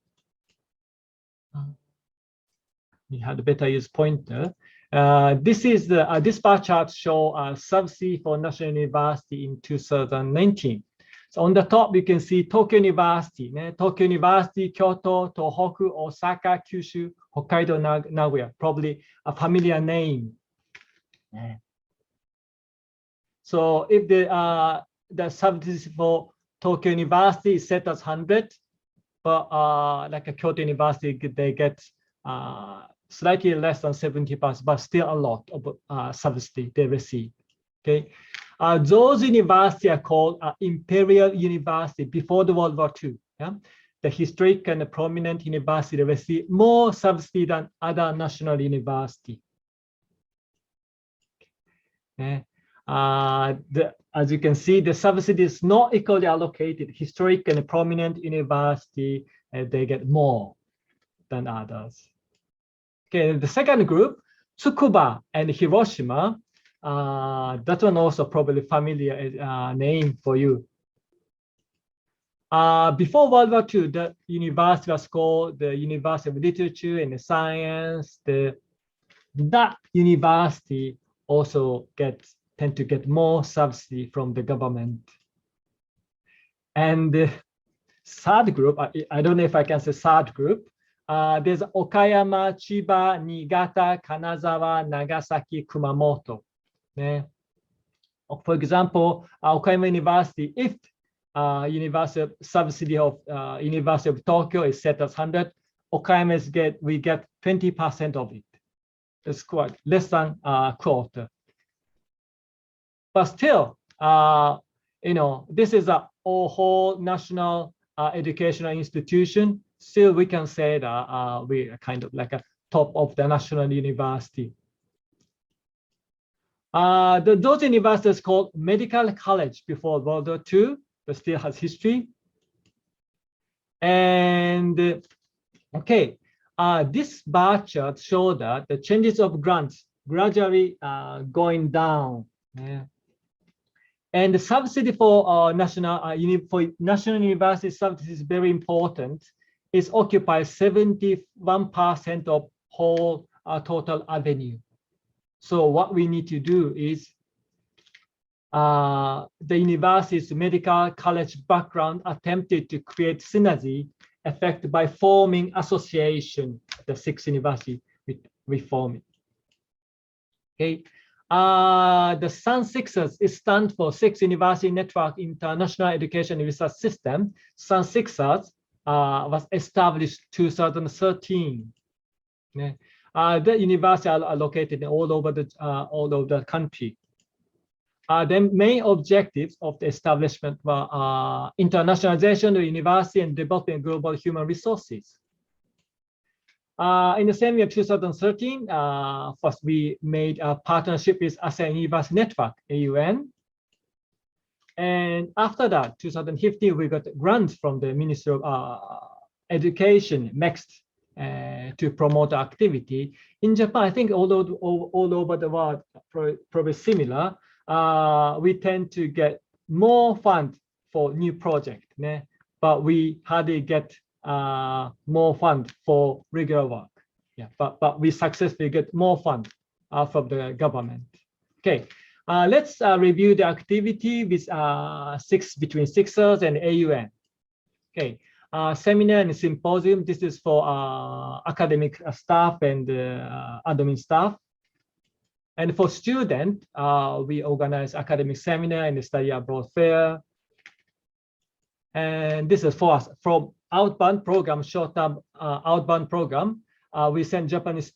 We had a better use pointer. This is the this bar chart show Subsidy for National University in 2019. So on the top, you can see Tokyo University, Tokyo University, Kyoto, Tohoku, Osaka, Kyushu, Hokkaido, Nagoya, probably a familiar name. So if the subsidy for Tokyo University is set as 100, but like a Kyoto University, they get slightly less than 70%, but still a lot of subsidy they receive. Okay, those universities are called Imperial University before the World War II. Yeah? The historic and prominent university receive more subsidy than other national universities. As you can see, the subsidy is not equally allocated. Historic and prominent university, they get more than others. Okay, the second group, Tsukuba and Hiroshima, that one also probably familiar name for you. Before World War II, the university was called the University of Literature and Science. That university also tend to get more subsidy from the government. And the third group, I don't know if I can say third group, there's Okayama, Chiba, Niigata, Kanazawa, Nagasaki, Kumamoto. For example, Okayama University, if University subsidy of University of Tokyo is set as 100, Okayama we get 20% of it. It's quite less than a quarter. But still, this is a whole national educational institution. Still, we can say that we are kind of like a top of the national university. Those universities called medical college before World War II, but still has history. And okay, this bar chart shows that the changes of grants gradually going down. And the subsidy for national university subsidy is very important. It occupies 71% of whole total revenue. So what we need to do is the university's medical college background attempted to create synergy effect by forming association, the 6 university with reforming. Okay. The SUN6ers stand for 6 University Network International Education Research System. SUN6ers was established 2013. The universities are located all over the country. The main objectives of the establishment were internationalization of the university and developing global human resources. In the same year, 2013, first we made a partnership with ASEAN University Network, AUN. And after that, 2015, we got grants from the Ministry of Education, MEXT, to promote activity. In Japan, I think all over the world, probably similar, we tend to get more funds for new projects, but we hardly get more fund for regular work. Yeah, but we successfully get more fund from the government. Okay, let's review the activity with between SIXers and AUN. Okay, seminar and symposium. This is for academic staff and admin staff. And for student, we organize academic seminar and study abroad fair. And this is for us from outbound program, short-term outbound program. We send Japanese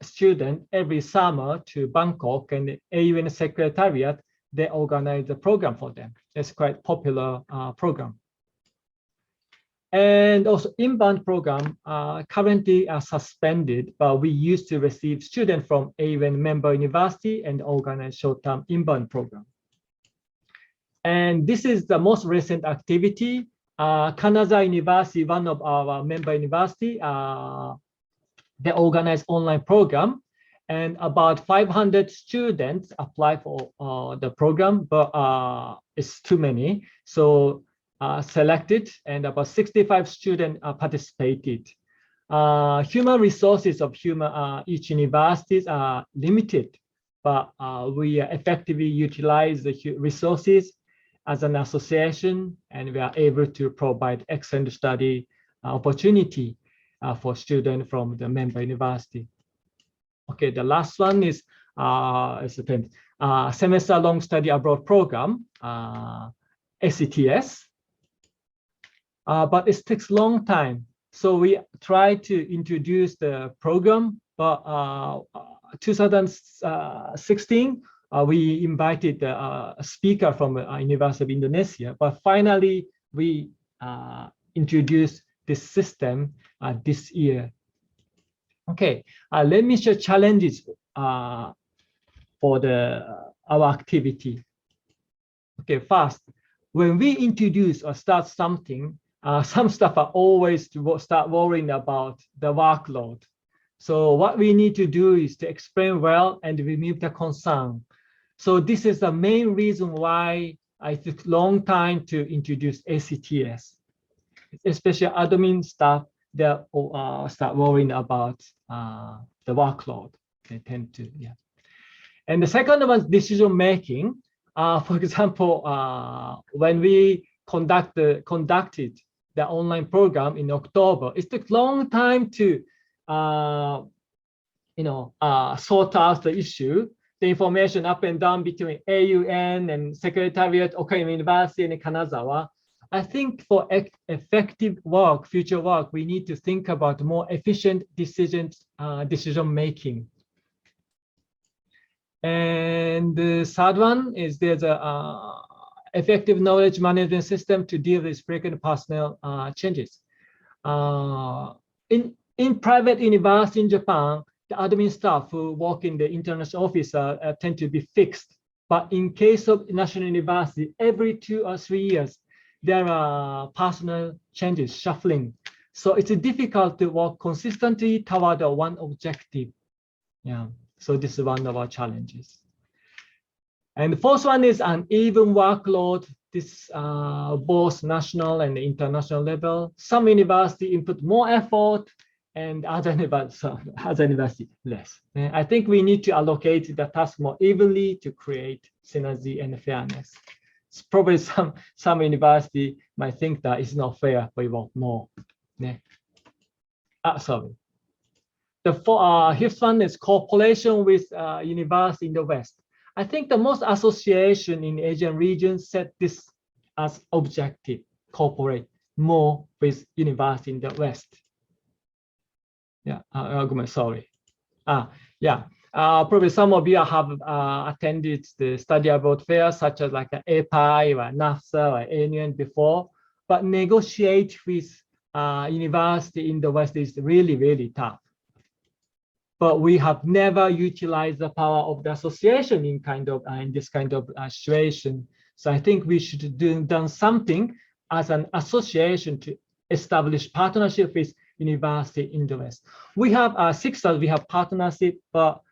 student every summer to Bangkok, and the AUN Secretariat, they organize the program for them. It's quite popular program. And also inbound program currently are suspended, but we used to receive students from AUN member university and organize short-term inbound program. And this is the most recent activity. Kanazawa University, one of our member university, they organize online program, and about 500 students apply for the program, but it's too many. So selected, and about 65 students participated. Human resources of each universities are limited, but we effectively utilize the resources as an association, and we are able to provide excellent study opportunity for students from the member university. Okay, the last one is semester-long study abroad program, SETS. But it takes a long time. So we try to introduce the program, but 2016, we invited a speaker from University of Indonesia, but finally we introduced this system this year. Okay, let me show challenges for our activity. Okay, first, when we introduce or start something, some staff are always to start worrying about the workload. So what we need to do is to explain well and remove the concern. So this is the main reason why it took a long time to introduce ACTS, especially admin staff. They start worrying about the workload. They tend to, yeah. And the second one is decision making. For example, when we conducted the online program in October, it took a long time to sort out the issue, the information up and down between AUN and Secretariat, Okayama University and Kanazawa. I think for effective work, future work, we need to think about more efficient decision making. And the third one is there's a effective knowledge management system to deal with frequent personnel changes. In private university in Japan, the admin staff who work in the international office tend to be fixed. But in case of national university, every 2 or 3 years, there are personal changes, shuffling. So it's difficult to work consistently toward one objective. Yeah. So this is one of our challenges. And the fourth one is uneven workload. This both national and international level. Some university input more effort and other university less. And I think we need to allocate the task more evenly to create synergy and fairness. It's probably some university might think that it's not fair, we want more. Yeah. Sorry. The fifth one is cooperation with university in the West. I think the most association in Asian region set this as objective, cooperate more with university in the West. Yeah, sorry. Yeah, probably some of you have attended the study abroad fairs such as like API or NAFSA or ANUN before, but negotiate with university in the West is really, really tough. But we have never utilized the power of the association in this kind of situation. So I think we should done something as an association to establish partnership with university in the West. We have we have partnership, but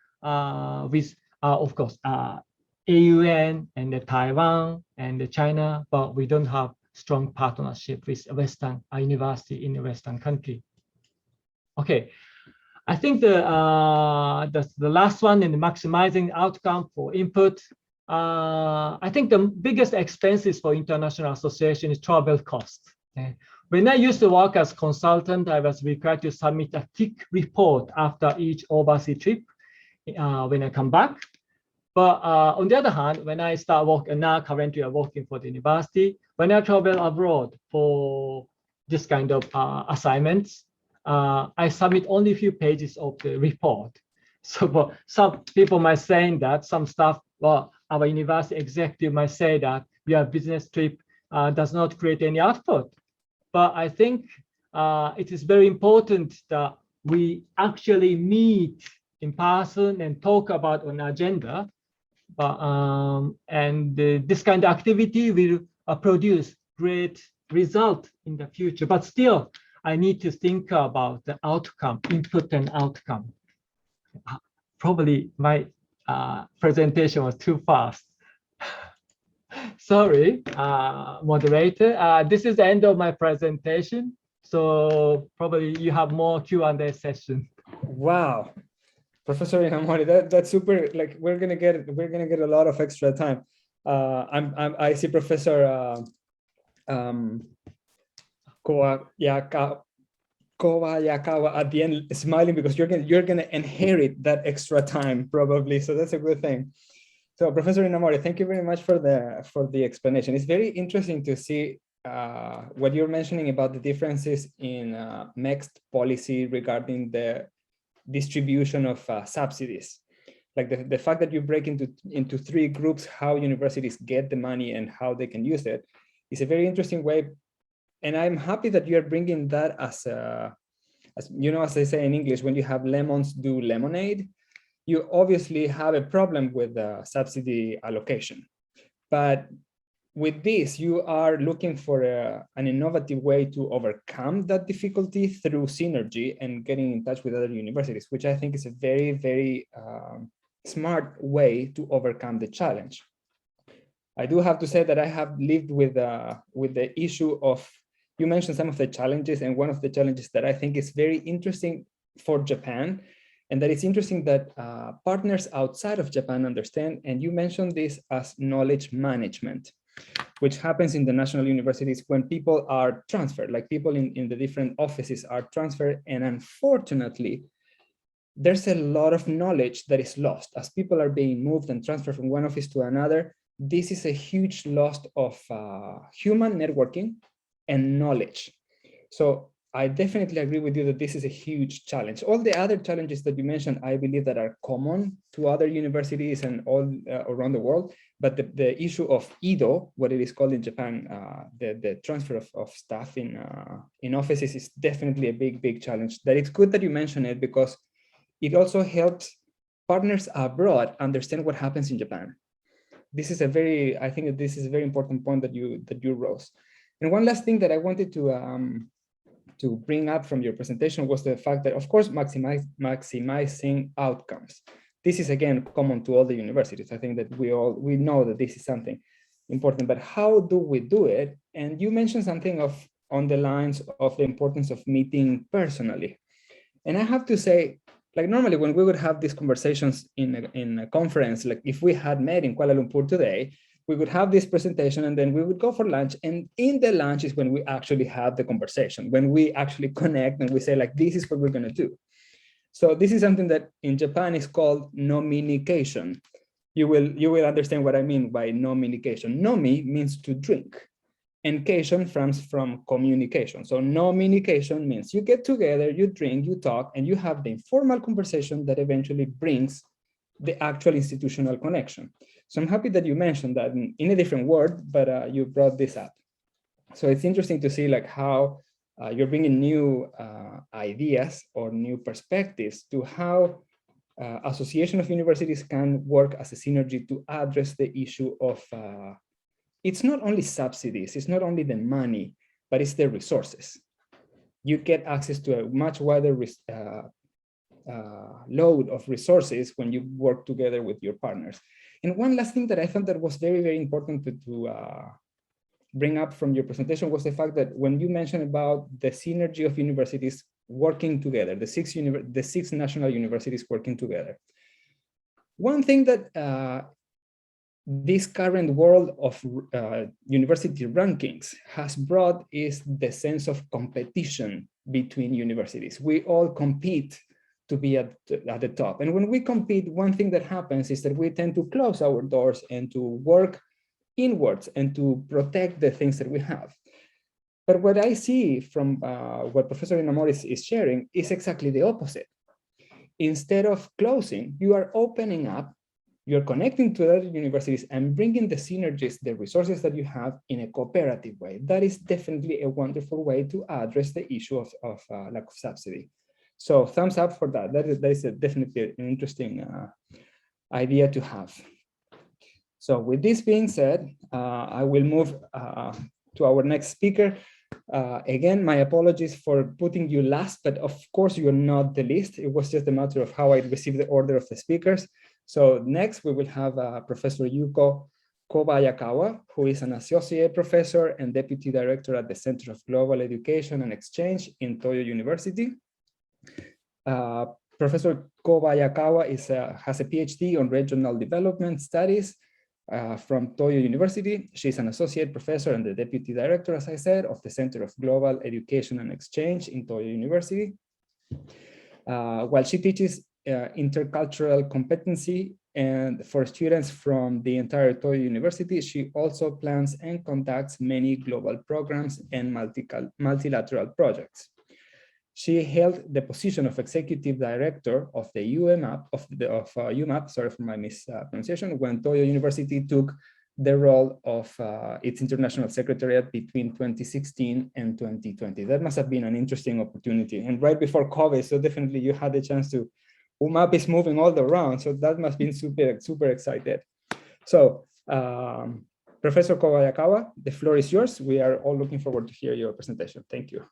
with of course AUN and Taiwan and China, but we don't have strong partnership with Western university in the Western country. Okay. I think the last one in the maximizing outcome for input. I think the biggest expenses for international association is travel costs. Okay. When I used to work as consultant, I was required to submit a thick report after each overseas trip when I come back. But on the other hand, when I start working, now currently I'm working for the university, when I travel abroad for this kind of assignments, I submit only a few pages of the report. So but some people might say that some staff, well, our university executive might say that your business trip does not create any output. But I think it is very important that we actually meet in person and talk about an agenda. And this kind of activity will produce great result in the future. But still, I need to think about the outcome, input and outcome. Probably my presentation was too fast. Sorry, moderator. This is the end of my presentation. So probably you have more Q&A session. Wow, Professor Inamori, that's super. Like we're gonna get a lot of extra time. I see Professor Kowayakawa at the end smiling because you're gonna inherit that extra time probably. So that's a good thing. So Professor Inamori, thank you very much for the explanation. It's very interesting to see what you're mentioning about the differences in MEXT policy regarding the distribution of subsidies. Like the fact that you break into three groups, how universities get the money and how they can use it is a very interesting way. And I'm happy that you're bringing that as you know, as they say in English, when you have lemons do lemonade, you obviously have a problem with the subsidy allocation. But with this, you are looking for an innovative way to overcome that difficulty through synergy and getting in touch with other universities, which I think is a very, very smart way to overcome the challenge. I do have to say that I have lived with the issue of, you mentioned some of the challenges, and one of the challenges that I think is very interesting for Japan, and that it's interesting that partners outside of Japan understand, and you mentioned this as knowledge management, which happens in the national universities when people are transferred, like people in the different offices are transferred, and unfortunately, there's a lot of knowledge that is lost as people are being moved and transferred from one office to another. This is a huge loss of human networking and knowledge. So I definitely agree with you that this is a huge challenge. All the other challenges that you mentioned, I believe that are common to other universities and all around the world. But the issue of IDO, what it is called in Japan, the transfer of staff in offices is definitely a big challenge. That it's good that you mention it because it also helps partners abroad understand what happens in Japan. This is I think that this is a very important point that you rose. And one last thing that I wanted to bring up from your presentation was the fact that, of course, maximizing outcomes. This is again common to all the universities. I think that we know that this is something important, but how do we do it? And you mentioned something on the lines of the importance of meeting personally. And I have to say, like normally when we would have these conversations in a conference, like if we had met in Kuala Lumpur today, we would have this presentation and then we would go for lunch. And in the lunch is when we actually have the conversation, when we actually connect and we say like, this is what we're gonna do. So this is something that in Japan is called nominication. You will understand what I mean by nominication. Nomi means to drink. And cation comes from communication. So nominication means you get together, you drink, you talk, and you have the informal conversation that eventually brings the actual institutional connection. So I'm happy that you mentioned that in a different word, but you brought this up. So it's interesting to see like how you're bringing new ideas or new perspectives to how Association of Universities can work as a synergy to address the issue of it's not only subsidies, it's not only the money, but it's the resources. You get access to a much wider load of resources when you work together with your partners. And one last thing that I thought that was very important to bring up from your presentation was the fact that when you mentioned about the synergy of universities working together, the six national universities working together. One thing that this current world of university rankings has brought is the sense of competition between universities. We all compete to be at the top. And when we compete, one thing that happens is that we tend to close our doors and to work inwards and to protect the things that we have. But what I see from what Professor Inamori is sharing is exactly the opposite. Instead of closing, you are opening up, you're connecting to other universities and bringing the synergies, the resources that you have in a cooperative way. That is definitely a wonderful way to address the issue of lack of subsidy. So thumbs up for that. That is definitely an interesting idea to have. So with this being said, I will move to our next speaker. Again, my apologies for putting you last, but of course you're not the least. It was just a matter of how I received the order of the speakers. So next we will have Professor Yuko Kobayakawa, who is an associate professor and deputy director at the Center of Global Education and Exchange in Toyo University. Professor Kobayakawa has a PhD on regional development studies from Toyo University. She's an associate professor and the deputy director, as I said, of the Center of Global Education and Exchange in Toyo University. While she teaches intercultural competency and for students from the entire Toyo University, she also plans and conducts many global programs and multilateral projects. She held the position of executive director of the UMAP, sorry for my mispronunciation, when Toyo University took the role of its international secretariat between 2016 and 2020. That must have been an interesting opportunity. And right before COVID, so definitely you had the chance to, UMAP is moving all around, so that must have been super excited. So Professor Kobayakawa, the floor is yours. We are all looking forward to hear your presentation. Thank you.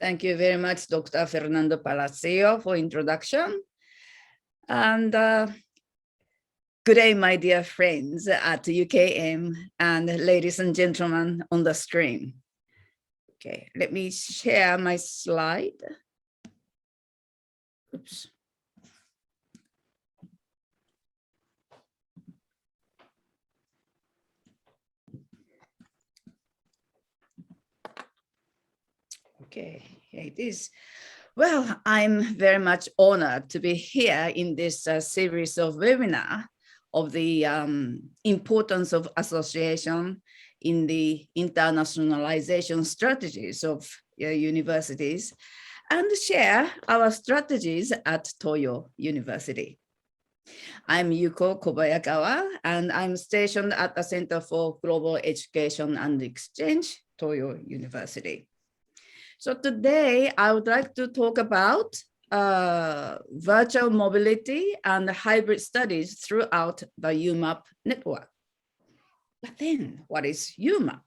Thank you very much, Dr. Fernando Palacio, for introduction. And Good day, my dear friends at UKM and ladies and gentlemen on the stream. Okay, let me share my slide. Oops. Okay, here it is. Well, I'm very much honored to be here in this series of webinar of the importance of association in the internationalization strategies of universities and share our strategies at Toyo University. I'm Yuko Kobayakawa, and I'm stationed at the Center for Global Education and Exchange, Toyo University. So today I would like to talk about virtual mobility and hybrid studies throughout the UMAP network. But then what is UMAP?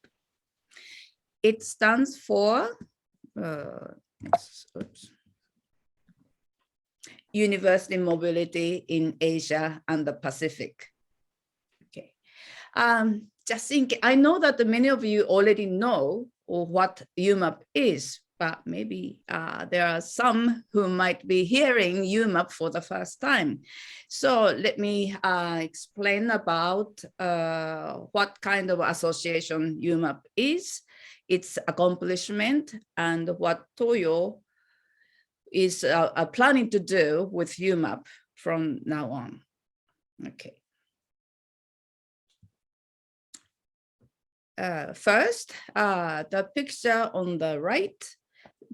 It stands for University Mobility in Asia and the Pacific. Okay, just think, I know that many of you already know what UMAP is, but maybe there are some who might be hearing UMAP for the first time. So let me explain about what kind of association UMAP is, its accomplishment, and what Toyo is planning to do with UMAP from now on. Okay. First, the picture on the right,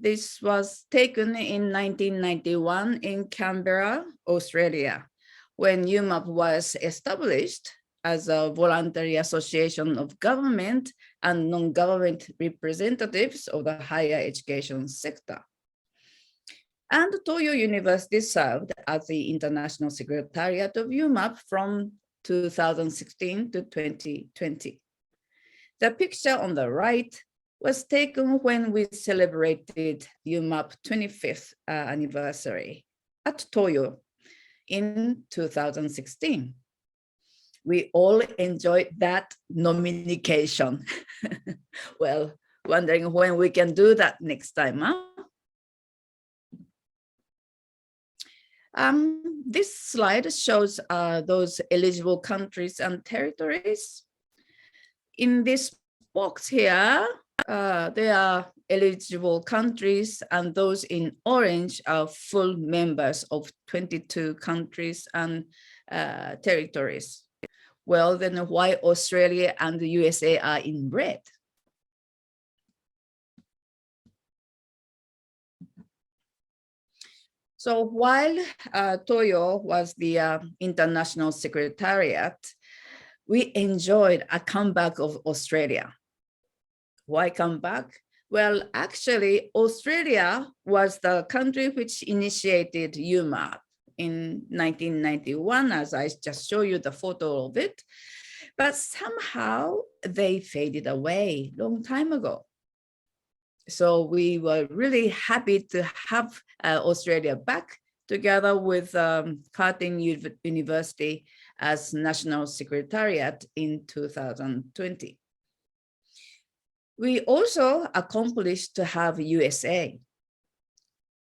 this was taken in 1991 in Canberra, Australia, when UMAP was established as a voluntary association of government and non-government representatives of the higher education sector. And Toyo University served as the International Secretariat of UMAP from 2016 to 2020. The picture on the right was taken when we celebrated UMAP 25th anniversary at Toyo in 2016. We all enjoyed that nomination. Well, wondering when we can do that next time, huh? This slide shows those eligible countries and territories. In this box here, there are eligible countries, and those in orange are full members of 22 countries and territories. Well, then why Australia and the USA are in red? So while Toyo was the international secretariat, we enjoyed a comeback of Australia. Why comeback? Well, actually, Australia was the country which initiated UMAP in 1991, as I just showed you the photo of it. But somehow they faded away a long time ago. So we were really happy to have Australia back together with Curtin University as National Secretariat in 2020. We also accomplished to have USA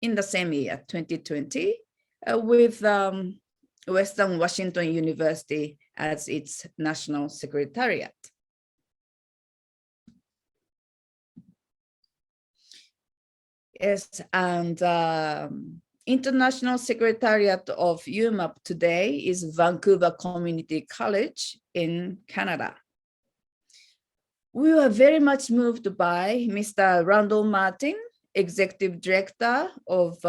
in the same year, 2020, with Western Washington University as its National Secretariat. Yes, and International Secretariat of UMAP today is Vancouver Community College in Canada. We were very much moved by Mr. Randall Martin, Executive Director of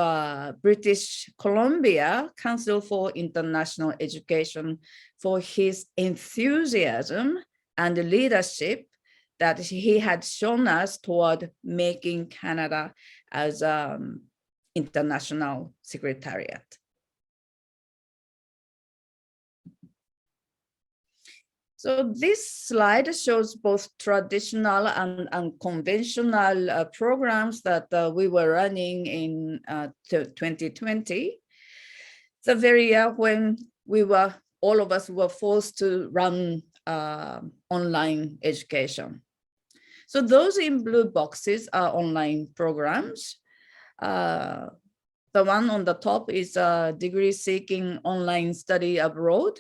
British Columbia Council for International Education, for his enthusiasm and leadership that he had shown us toward making Canada as international secretariat. So this slide shows both traditional and unconventional programs that we were running in 2020. The very year when we were all of us were forced to run online education. So those in blue boxes are online programs. The one on the top is a degree seeking online study abroad.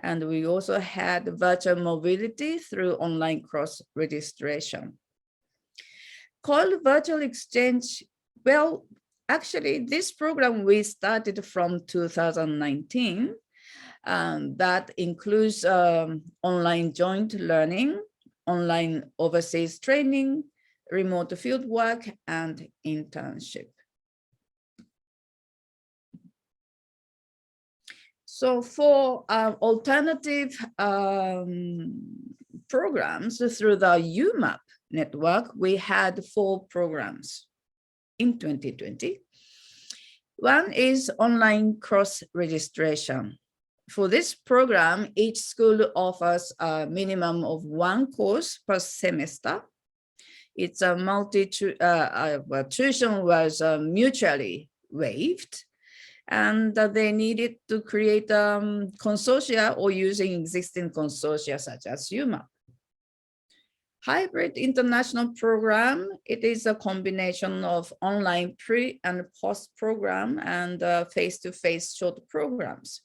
And we also had virtual mobility through online cross registration. COIL virtual exchange, well, actually this program we started from 2019. That includes online joint learning, online overseas training, remote field work, and internship. So for alternative programs through the UMAP network, we had 4 programs in 2020. One is online cross registration. For this program, each school offers a minimum of 1 course per semester. It's a tuition was mutually waived, and they needed to create consortia or using existing consortia such as UMAP. Hybrid international program, it is a combination of online pre and post program and face-to-face short programs.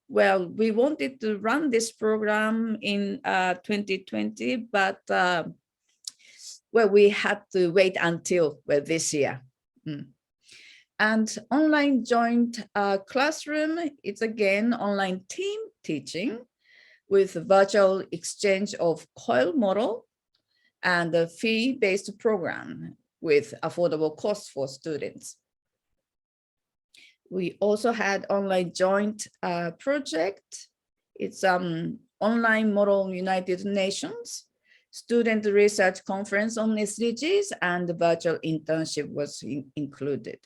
Well, we wanted to run this program in 2020, but well, we had to wait until this year. And online joint classroom, it's again online team teaching with virtual exchange of COIL model and a fee-based program with affordable costs for students. We also had online joint project. It's online model United Nations, student research conference on SDGs, and the virtual internship was included.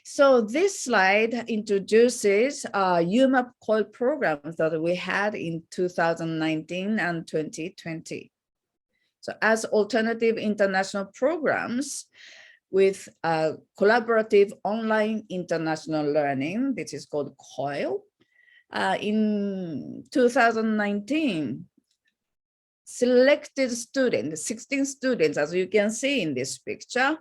So this slide introduces UMAP COIL programs that we had in 2019 and 2020. So as alternative international programs with collaborative online international learning, this is called COIL. In 2019, selected students, 16 students, as you can see in this picture,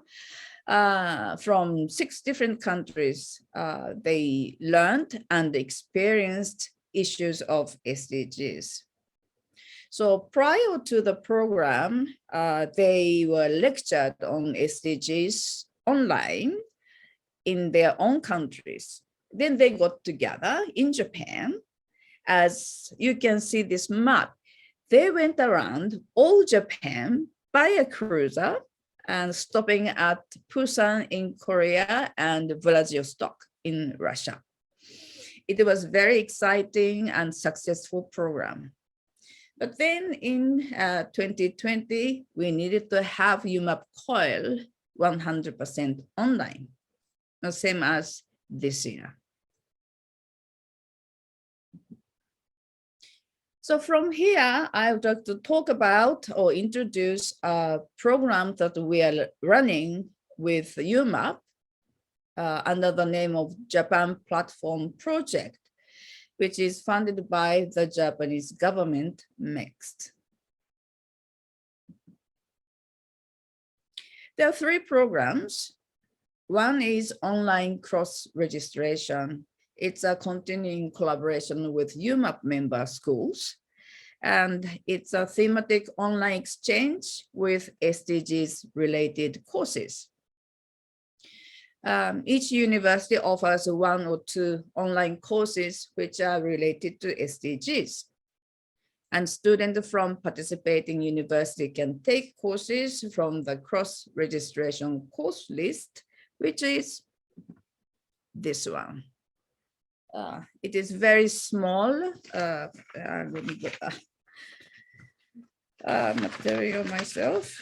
from 6 different countries, they learned and experienced issues of SDGs. So prior to the program, they were lectured on SDGs online in their own countries. Then they got together in Japan. As you can see this map, they went around all Japan by a cruiser and stopping at Busan in Korea and Vladivostok in Russia. It was very exciting and successful program. But then in 2020, we needed to have UMAP COIL 100% online, the same as this year. So from here, I would like to talk about or introduce a program that we are running with UMAP under the name of Japan Platform Project, which is funded by the Japanese government, MEXT. There are 3 programs. One is online cross-registration. It's a continuing collaboration with UMAP member schools, and it's a thematic online exchange with SDGs related courses. Each university offers 1 or 2 online courses which are related to SDGs. And students from participating university can take courses from the cross-registration course list, which is this one. It is very small. Let me get material myself.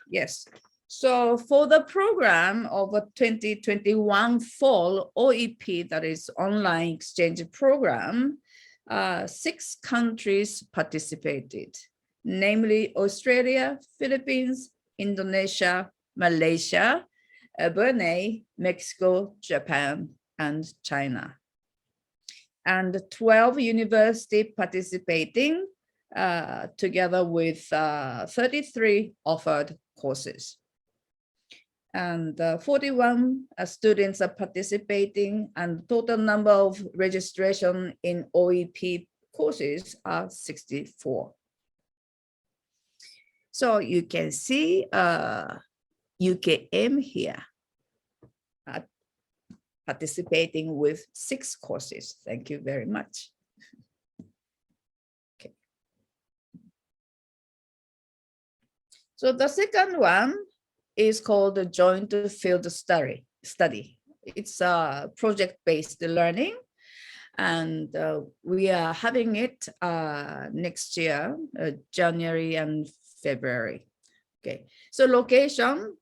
Yes. So for the program of a 2021 fall OEP, that is online exchange program, 6 countries participated, namely Australia, Philippines, Indonesia, Malaysia, Brunei, Mexico, Japan, and China. And 12 universities participating together with 33 offered courses. And 41 students are participating, and total number of registration in OEP courses are 64. So you can see UKM here participating with 6 courses. Thank you very much. Okay. So the second one is called the joint field study. It's a project-based learning, and we are having it next year, January and February. Okay, so location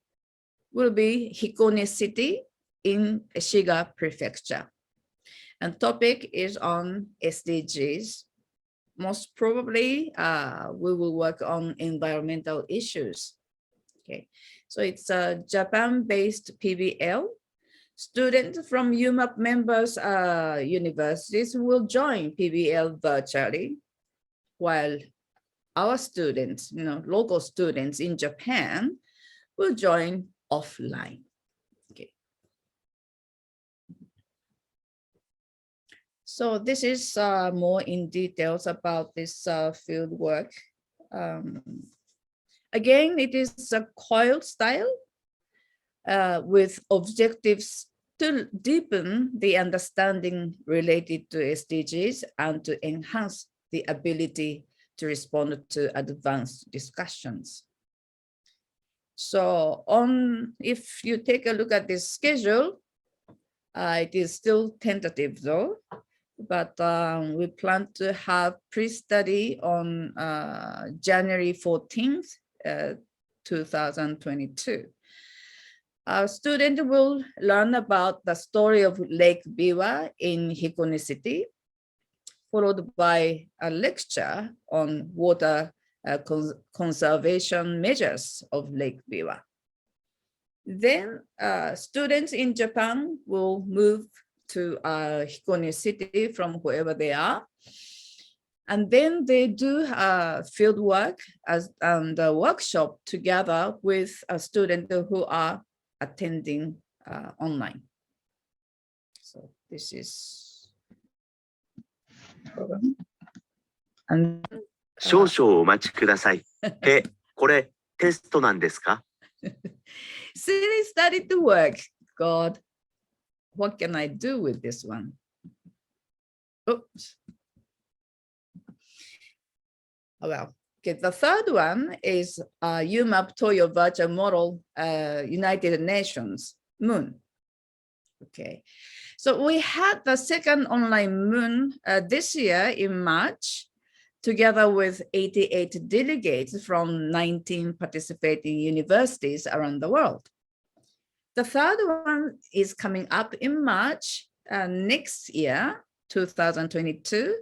will be Hikone City in Shiga Prefecture, and topic is on SDGs. Most probably, we will work on environmental issues. Okay, so it's a Japan-based PBL. Students from UMAP members universities will join PBL virtually, while our students, local students in Japan will join offline. Okay. So this is more in details about this field work. Again, it is a coil style with objectives to deepen the understanding related to SDGs and to enhance the ability to respond to advanced discussions. So if you take a look at this schedule, it is still tentative though, but we plan to have pre-study on January 14th, 2022. Our student will learn about the story of Lake Biwa in Hikone City, followed by a lecture on water conservation measures of Lake Biwa. Then students in Japan will move to Hikone City from wherever they are. And then they do field work and a workshop together with a student who are attending online. So this is. And 少々お待ちください。これテストなんですか? Silly study to work. God, what can I do with this one? Oops. Oh, well, okay. The third one is UMAP Toyo Virtual Model United Nations Moon. Okay, so we had the second online Moon this year in March, together with 88 delegates from 19 participating universities around the world. The third one is coming up in March next year, 2022,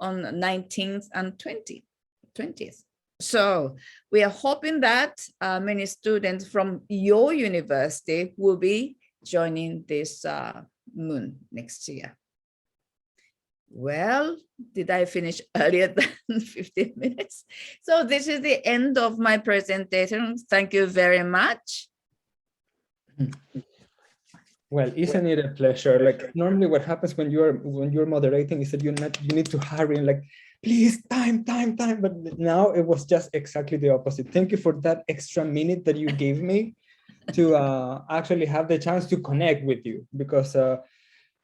on 19th and 20th. So we are hoping that many students from your university will be joining this Moon next year. Well, did I finish earlier than 15 minutes? So this is the end of my presentation. Thank you very much. Well, isn't it a pleasure? Like normally what happens when you're moderating is that you need to hurry and like, please, time. But now it was just exactly the opposite. Thank you for that extra minute that you gave me to actually have the chance to connect with you, because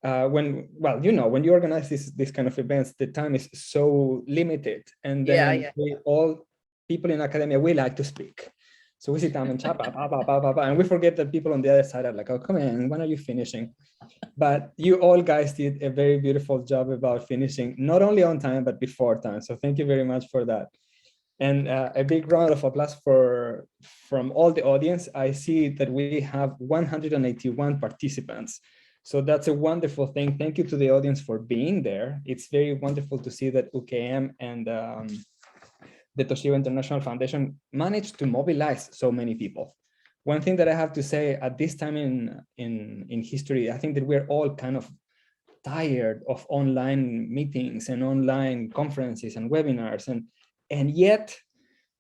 when you organize this kind of events, the time is so limited, and then all people in academia, we like to speak. So we sit down and chat, and we forget that people on the other side are like, oh, come on, when are you finishing? But you all guys did a very beautiful job about finishing, not only on time, but before time. So thank you very much for that. And a big round of applause from all the audience. I see that we have 181 participants. So that's a wonderful thing. Thank you to the audience for being there. It's very wonderful to see that UKM and the Toshiba International Foundation managed to mobilize so many people. one thing that I have to say at this time in history, I think that we're all kind of tired of online meetings and online conferences and webinars, and yet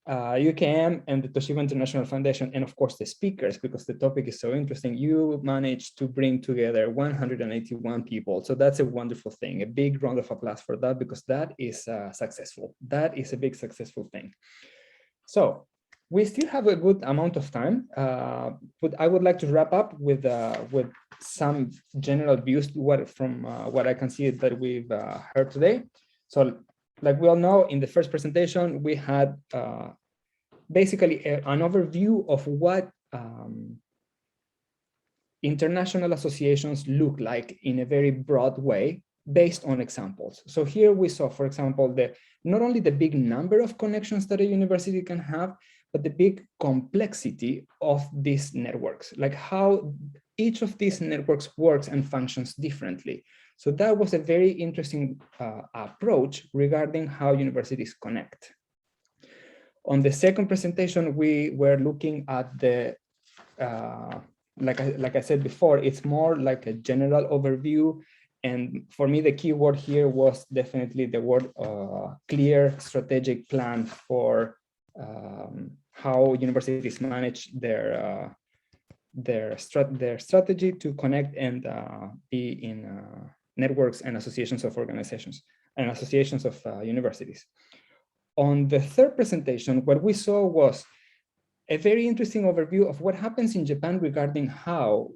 UKM and the Toshiba International Foundation, and of course the speakers, because the topic is so interesting, you managed to bring together 181 people. So that's a wonderful thing. A big round of applause for that, because that is successful. That is a big successful thing. So we still have a good amount of time, but I would like to wrap up with some general views from what I can see that we've heard today. So like we all know, in the first presentation, we had basically an overview of what international associations look like in a very broad way, based on examples. So here we saw, for example, not only the big number of connections that a university can have, but the big complexity of these networks, like how each of these networks works and functions differently. So that was a very interesting approach regarding how universities connect. On the second presentation, we were looking at the, like I said before, it's more like a general overview. And for me, the key word here was definitely the word clear strategic plan for how universities manage their strategy to connect and be in networks and associations of organizations and associations of universities. On the third presentation, what we saw was a very interesting overview of what happens in Japan regarding how,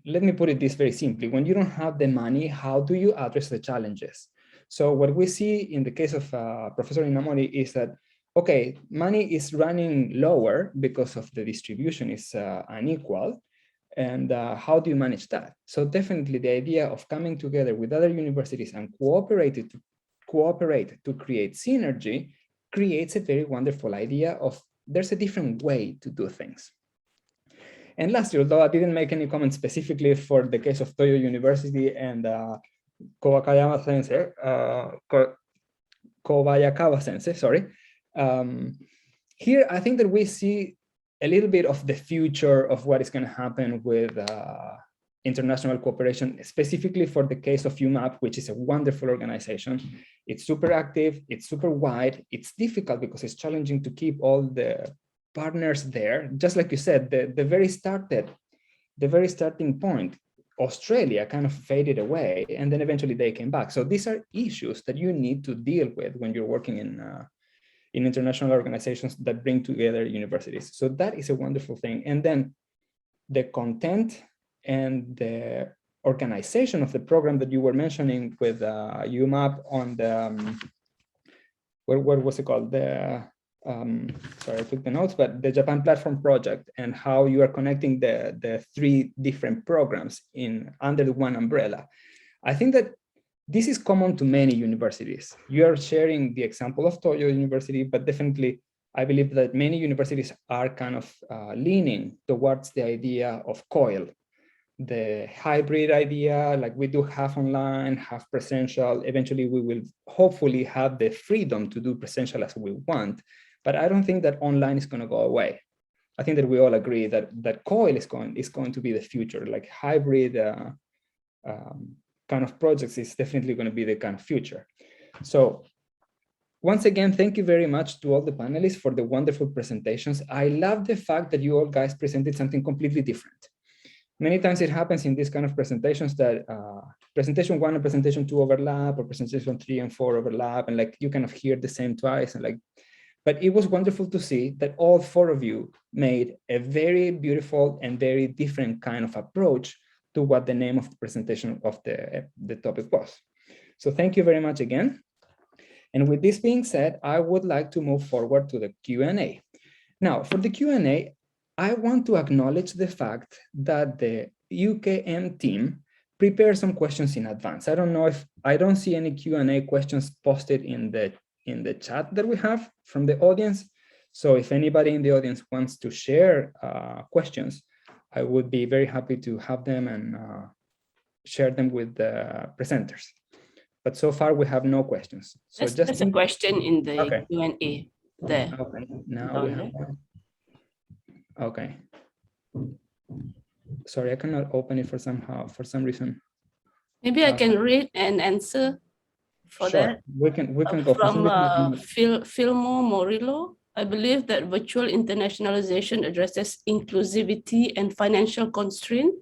let me put it this very simply, when you don't have the money, how do you address the challenges? So what we see in the case of Professor Inamori is that, okay, money is running lower because of the distribution is unequal. And how do you manage that? So definitely the idea of coming together with other universities and cooperate to create synergy creates a very wonderful idea of there's a different way to do things. And lastly, although I didn't make any comments specifically for the case of Toyo University and Kobayakawa Sensei, sorry. Here, I think that we see a little bit of the future of what is going to happen with international cooperation, specifically for the case of UMAP, which is a wonderful organization. It's super active, it's super wide, it's difficult because it's challenging to keep all the partners there. Just like you said, the very starting point, Australia kind of faded away, and then eventually they came back. So these are issues that you need to deal with when you're working in international organizations that bring together universities. So that is a wonderful thing. And then the content and the organization of the program that you were mentioning with UMAP on the, what was it called? The, sorry, I took the notes, but the Japan Platform Project, and how you are connecting the three different programs under the one umbrella. I think that this is common to many universities. You are sharing the example of Toyo University, but definitely I believe that many universities are kind of leaning towards the idea of COIL, the hybrid idea, like we do half online, half presential. Eventually we will hopefully have the freedom to do presential as we want, but I don't think that online is going to go away. I think that we all agree that COIL is going to be the future, like hybrid kind of projects is definitely going to be the kind of future. So once again, thank you very much to all the panelists for the wonderful presentations. I love the fact that you all guys presented something completely different. Many times it happens in these kind of presentations that presentation 1 and presentation 2 overlap, or presentation 3 and 4 overlap, and like you kind of hear the same twice, and like, but it was wonderful to see that all 4 of you made a very beautiful and very different kind of approach to what the name of the presentation of the topic was. So thank you very much again. And with this being said, I would like to move forward to the Q&A. Now, for the Q&A, I want to acknowledge the fact that the UKM team prepared some questions in advance. I don't know if I don't see any Q&A questions posted in the chat that we have from the audience. So if anybody in the audience wants to share questions, I would be very happy to have them and share them with the presenters. But so far we have no questions. So there's a question in the Q&A there. Okay, now we have one. Okay. Sorry, I cannot open it for some reason. Maybe I can read and answer for Sure, that. we can go for some From reason. Filmo Morillo. I believe that virtual internationalization addresses inclusivity and financial constraint.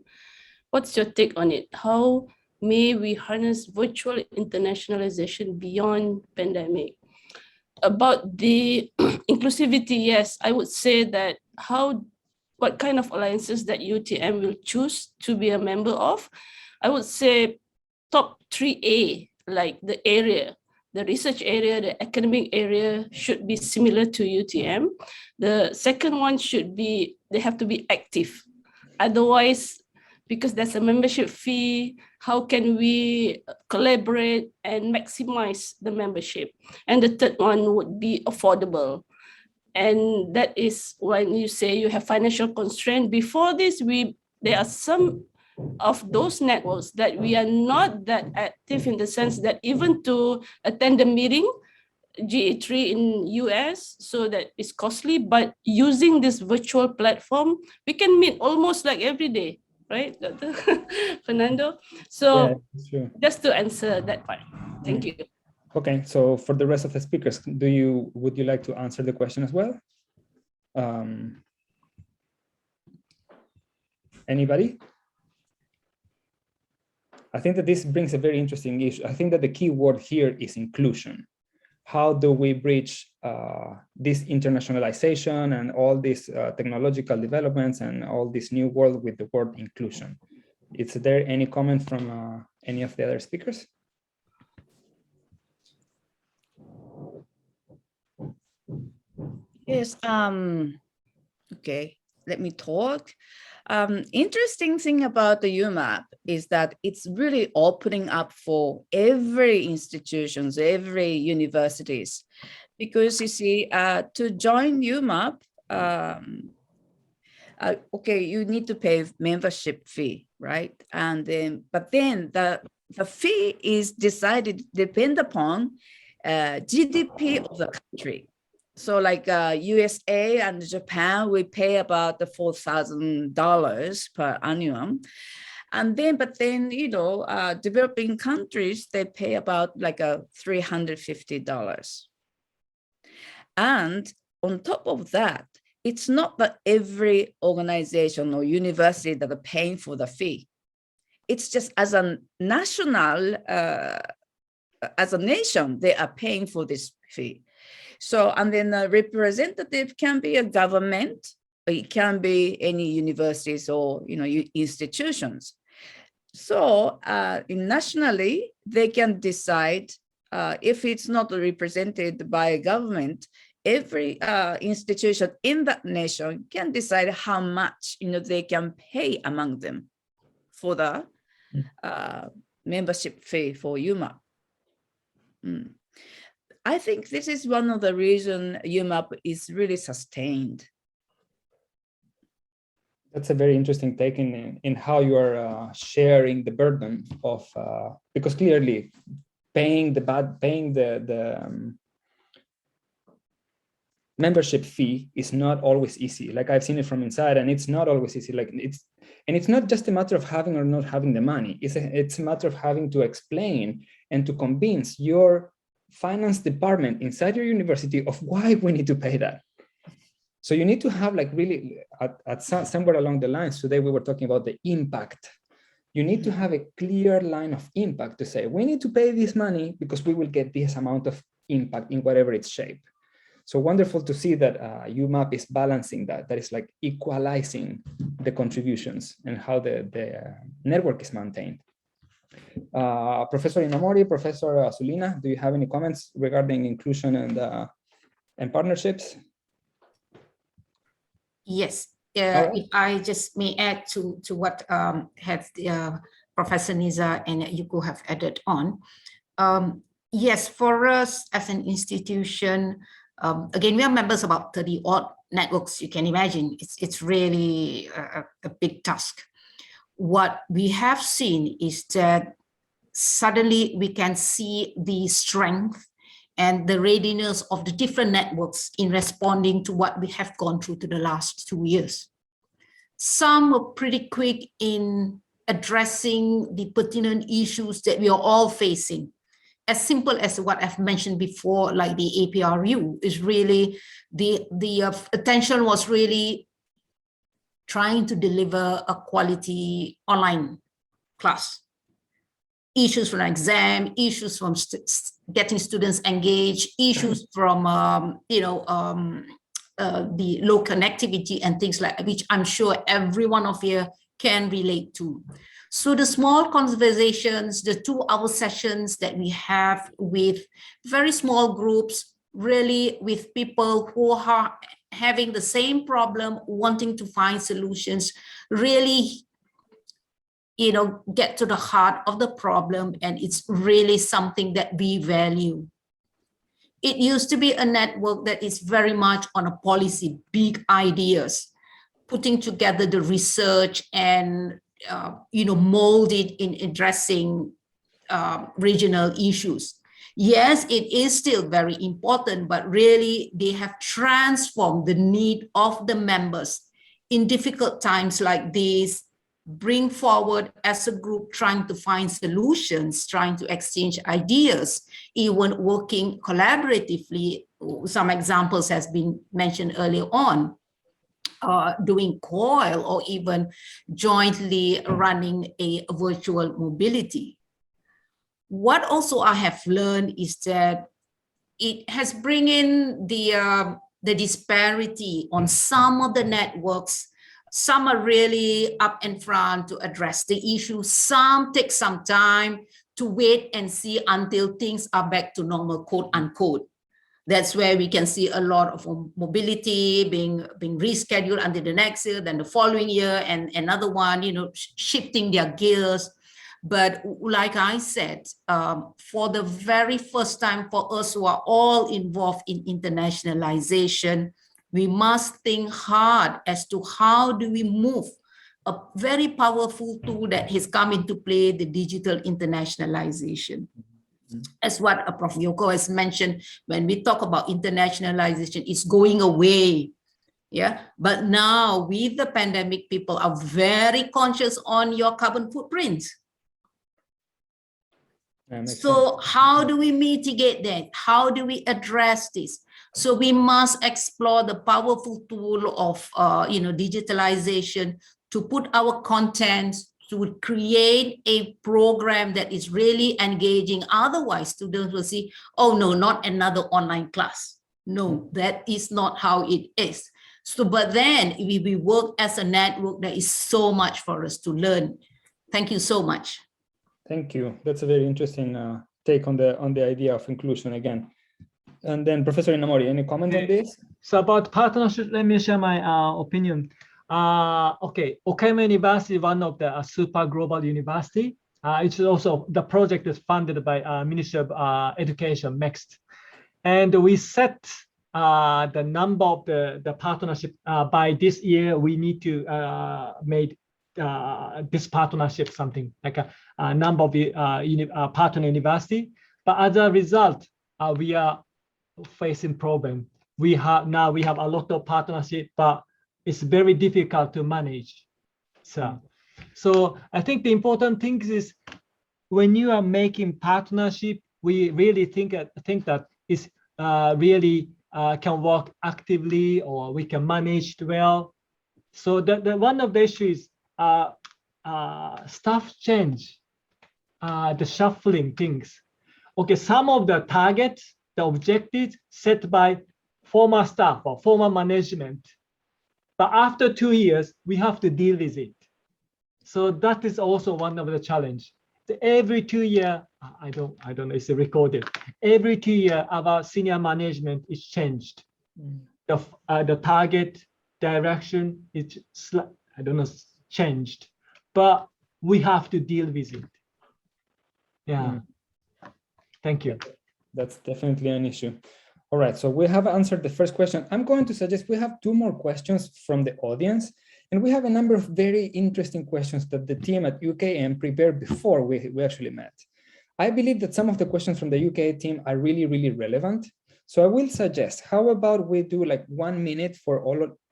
What's your take on it? How may we harness virtual internationalization beyond pandemic? About the inclusivity, yes, I would say that what kind of alliances that UTM will choose to be a member of, I would say top 3A, like the area, the research area, the academic area should be similar to UTM. The second one should be, they have to be active. Otherwise, because there's a membership fee, how can we collaborate and maximize the membership? And the third one would be affordable. And that is when you say you have financial constraint. Before this, there are some of those networks that we are not that active in the sense that even to attend the meeting, GA3 in US, so that it's costly, but using this virtual platform, we can meet almost like every day, right, Dr. Fernando? So yeah, just to answer that part, thank you. Okay, so for the rest of the speakers, would you like to answer the question as well? Anybody? I think that this brings a very interesting issue. I think that the key word here is inclusion. How do we bridge this internationalization and all these technological developments and all this new world with the word inclusion? Is there any comment from any of the other speakers? Yes, okay, let me talk. Interesting thing about the UMAP is that it's really opening up for every institutions, every universities, because you see, to join UMAP, okay, you need to pay membership fee, right? And then, but then the fee is decided depend upon GDP of the country. So like USA and Japan, we pay about the $4,000 per annum. And then, but then, you know, developing countries, they pay about like $350. And on top of that, it's not that every organization or university that are paying for the fee. It's just as a national, as a nation, they are paying for this fee. So, and then a representative can be a government, or it can be any universities or, you know, institutions. So nationally, they can decide if it's not represented by a government, every institution in that nation can decide how much, you know, they can pay among them for the membership fee for UMAP. I think this is one of the reasons UMAP is really sustained. That's a very interesting take in how you are sharing the burden of, because clearly paying the membership fee is not always easy. Like I've seen it from inside, and it's not always easy. Like it's not just a matter of having or not having the money. It's a matter of having to explain and to convince your finance department inside your university of why we need to pay that. So you need to have like really somewhere along the lines. Today we were talking about the impact. You need to have a clear line of impact to say, we need to pay this money because we will get this amount of impact in whatever its shape. So wonderful to see that UMAP is balancing that is like equalizing the contributions and how the network is maintained. Professor Inamori, Professor Sulina, do you have any comments regarding inclusion and partnerships? Yes, Right. if I just may add to what Professor Niza and Yuko have added on. Yes, for us as an institution, again, we are members of about 30 odd networks. You can imagine it's really a big task. What we have seen is that suddenly we can see the strength and the readiness of the different networks in responding to what we have gone through to the last 2 years. Some were pretty quick in addressing the pertinent issues that we are all facing. As simple as what I've mentioned before, like the APRU is really, the attention was really trying to deliver a quality online class. Issues from exam, issues from getting students engaged, issues from the low connectivity and things like which I'm sure every one of you can relate to. So the small conversations, the 2-hour sessions that we have with very small groups, really with people who are having the same problem, wanting to find solutions, really, get to the heart of the problem, and it's really something that we value. It used to be a network that is very much on a policy, big ideas, putting together the research and, mold it in addressing regional issues. Yes, it is still very important, but really they have transformed the need of the members in difficult times like this, bring forward as a group, trying to find solutions, trying to exchange ideas, even working collaboratively. Some examples has been mentioned earlier on, doing COIL or even jointly running a virtual mobility. What also I have learned is that it has bring in the disparity on some of the networks. Some are really up in front to address the issue. Some take some time to wait and see until things are back to normal, quote unquote. That's where we can see a lot of mobility being rescheduled until the next year, then the following year, and another one, shifting their gears. But like I said, for the very first time for us who are all involved in internationalization, we must think hard as to how do we move a very powerful tool that has come into play, the digital internationalization. As what Prof. Yoko has mentioned, when we talk about internationalization, it's going away. Yeah, but now with the pandemic, people are very conscious on your carbon footprint. So how do we mitigate that? How do we address this? So we must explore the powerful tool of digitalization to put our content, to create a program that is really engaging. Otherwise, students will see, oh no, not another online class. No, that is not how it is. So, but then we work as a network, there is so much for us to learn. Thank you so much. Thank you. That's a very interesting take on the idea of inclusion again. And then Professor Inamori, any comment on this? So about partnership, let me share my opinion. Okay, Okayama University, one of the super global university. It's also, the project is funded by Ministry of Education, MEXT. And we set the number of the partnership by this year. We need to make this partnership something like a number of partner university. But as a result, we are facing problem. We have a lot of partnership, but it's very difficult to manage. So I think the important thing is when you are making partnership, we really think that it's really can work actively, or we can manage it well. So the one of the issues staff change, the shuffling things. Okay, some of the targets, the objectives set by former staff or former management, but after 2 years, we have to deal with it. So that is also one of the challenge. Every 2 years, I don't know, it's recorded. Every 2 years, our senior management is changed. The target direction is, changed, but we have to deal with it. Yeah. Thank you. That's definitely an issue. All right, so we have answered the first question. I'm going to suggest we have 2 more questions from the audience, and we have a number of very interesting questions that the team at UKM prepared before we actually met. I believe that some of the questions from the UK team are really, really relevant. So I will suggest, how about we do like 1 minute for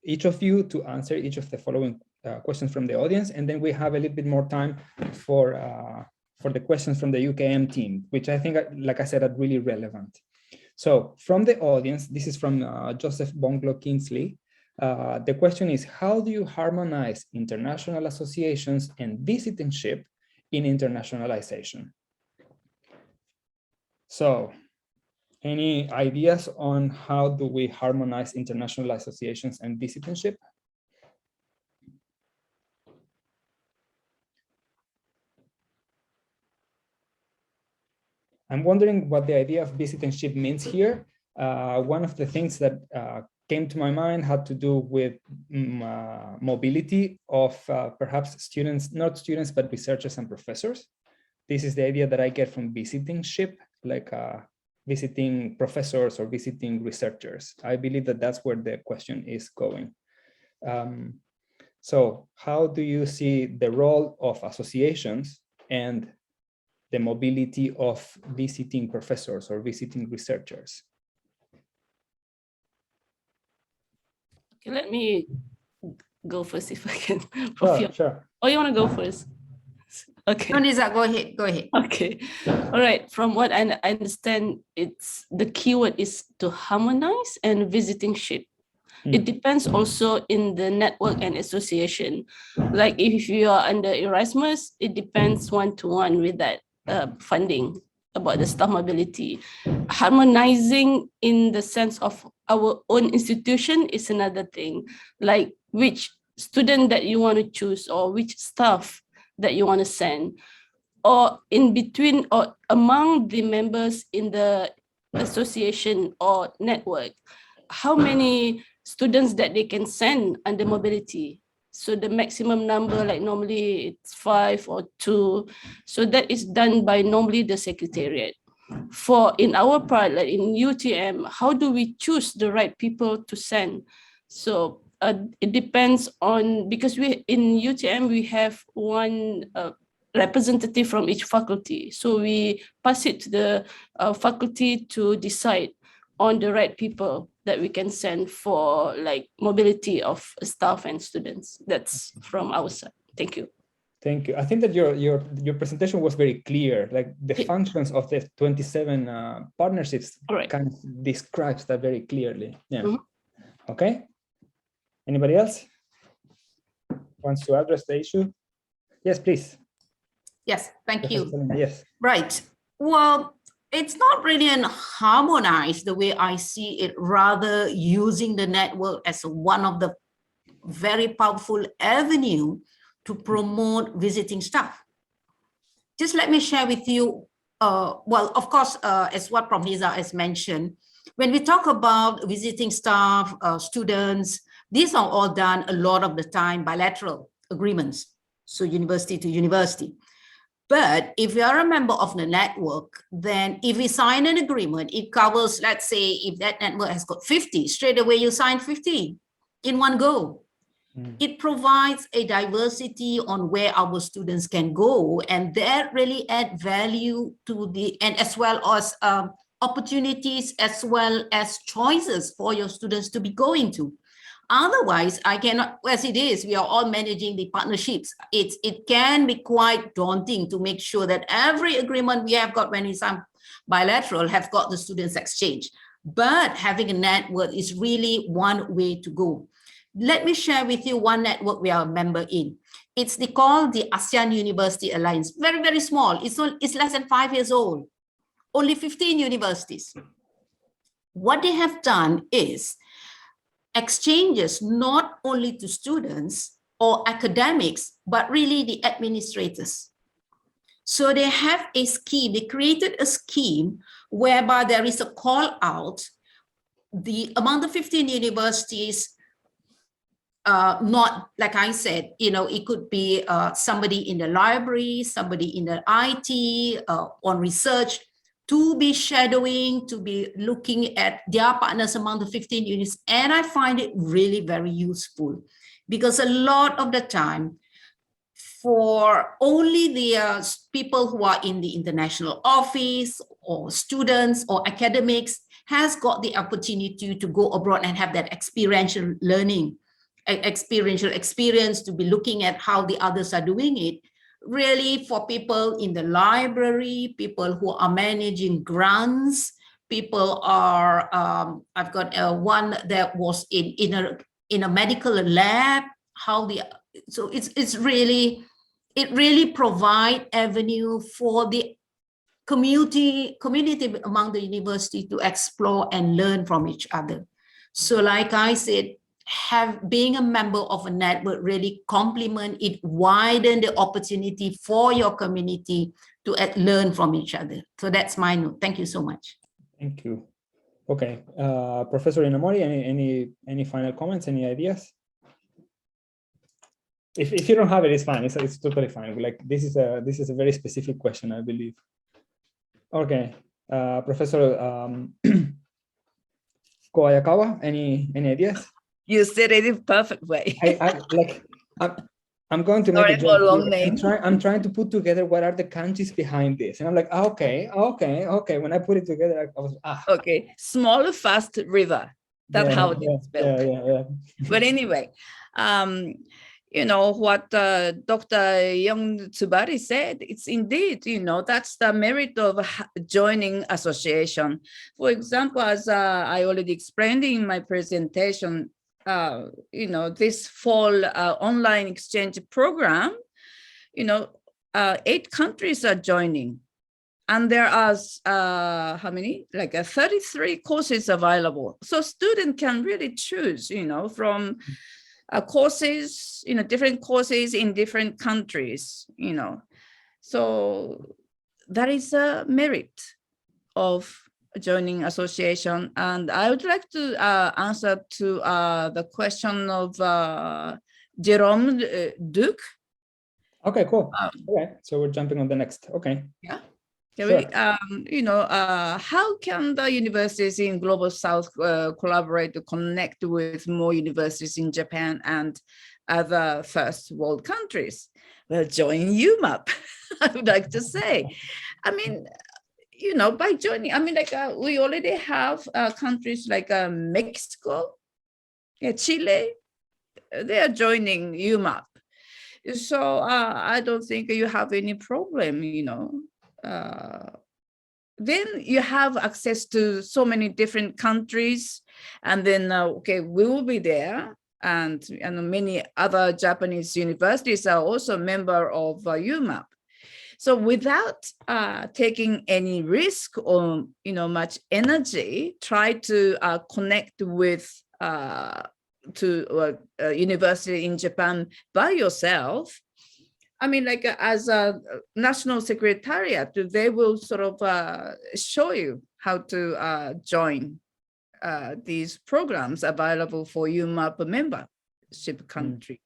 each of you to answer each of the following questions from the audience, and then we have a little bit more time for the questions from the UKM team, which I think, like I said, are really relevant. So from the audience, this is from Joseph Bonglo Kingsley. The question is, how do you harmonize international associations and visitingship in internationalization? So any ideas on how do we harmonize international associations and visitingship? I'm wondering what the idea of visitingship means here. One of the things that came to my mind had to do with mobility of perhaps students, not students, but researchers and professors. This is the idea that I get from visitingship, like visiting professors or visiting researchers. I believe that that's where the question is going. So how do you see the role of associations and the mobility of visiting professors or visiting researchers? Okay, let me go first if I can. Sure. Oh, you want to go first? Okay. No, Nisa, go ahead. Go ahead. Okay. All right. From what I understand, it's the keyword is to harmonize and visitingship. It depends also in the network and association. Like if you are under Erasmus, it depends one-to-one with that funding about the staff mobility. Harmonizing in the sense of our own institution is another thing, like which student that you want to choose or which staff that you want to send, or in between or among the members in the association or network, how many students that they can send under mobility. So the maximum number, like normally it's 5 or 2. So that is done by normally the secretariat. For in our part, like in UTM, how do we choose the right people to send? So it depends on, because we in UTM, we have one representative from each faculty. So we pass it to the faculty to decide on the right people that we can send for like mobility of staff and students. That's from our side. Thank you. Thank you. I think that your presentation was very clear, like the functions of the 27 partnerships kind of describes that very clearly. Yeah. Okay. Anybody else wants to address the issue? Yes, please. Yes, thank you. Yes. Right. Well, it's not really harmonized the way I see it, rather using the network as one of the very powerful avenue to promote visiting staff. Just let me share with you, well, of course, as what Prof. Nisa has mentioned, when we talk about visiting staff, students, these are all done a lot of the time bilateral agreements, so university to university. But if you are a member of the network, then if we sign an agreement, it covers, let's say, if that network has got 50, straight away you sign 50 in one go. It provides a diversity on where our students can go, and that really add value to the, and as well as opportunities as well as choices for your students to be going to. Otherwise, I cannot, as it is, we are all managing the partnerships. It can be quite daunting to make sure that every agreement we have got when it's bilateral have got the students exchange. But having a network is really one way to go. Let me share with you one network we are a member in. It's called the ASEAN University Alliance. Very, very small. It's less than 5 years old. Only 15 universities. What they have done is exchanges not only to students or academics, but really the administrators. So they have a scheme, they created a scheme whereby there is a call out among the 15 universities, not like I said, it could be somebody in the library, somebody in the IT, on research, to be shadowing, to be looking at their partners among the 15 units. And I find it really very useful because a lot of the time, for only the people who are in the international office or students or academics has got the opportunity to go abroad and have that experiential learning. experiential experience, to be looking at how the others are doing it. Really, for people in the library, people who are managing grants, people are, I've got one that was in a medical lab, so it really provide avenue for the community among the university to explore and learn from each other. So like I said, being a member of a network really complement it, widen the opportunity for your community to learn from each other. So that's my note. Thank you so much. Thank you. Okay, Professor Inamori, any final comments, any ideas? If you don't have it, it's fine. It's totally fine. Like this is a very specific question, I believe. Okay, Professor Koayakawa, any ideas? You said it in perfect way. I'm going to make Sorry a joke. for a long name. I'm trying to put together what are the countries behind this, and I'm like, okay. When I put it together, I was okay. Small, fast river. That's how it's spelled. Yeah. But anyway, you know what Dr. Young Tsubari said. It's indeed, you know, that's the merit of joining association. For example, as I already explained in my presentation, you know, this fall online exchange program, you know, 8 countries are joining, and there are how many? Like 33 courses available. So students can really choose, you know, from courses, you know, different courses in different countries, you know. So that is a merit of joining association. And I would like to answer to the question of Jerome Duke. Okay, cool. Okay, so we're jumping on the next. Okay. Yeah. Sure. You know, how can the universities in Global South collaborate to connect with more universities in Japan and other first world countries? Well, join UMAP, I would like to say. I mean, you know, by joining, I mean, like we already have countries like Mexico, Chile, they are joining UMAP. So I don't think you have any problem, you know. Then you have access to so many different countries, and then okay, we will be there, and many other Japanese universities are also member of UMAP. So without taking any risk or, you know, much energy, try to connect with to a university in Japan by yourself. I mean, like as a national secretariat, they will sort of show you how to join these programs available for UMAP membership countries.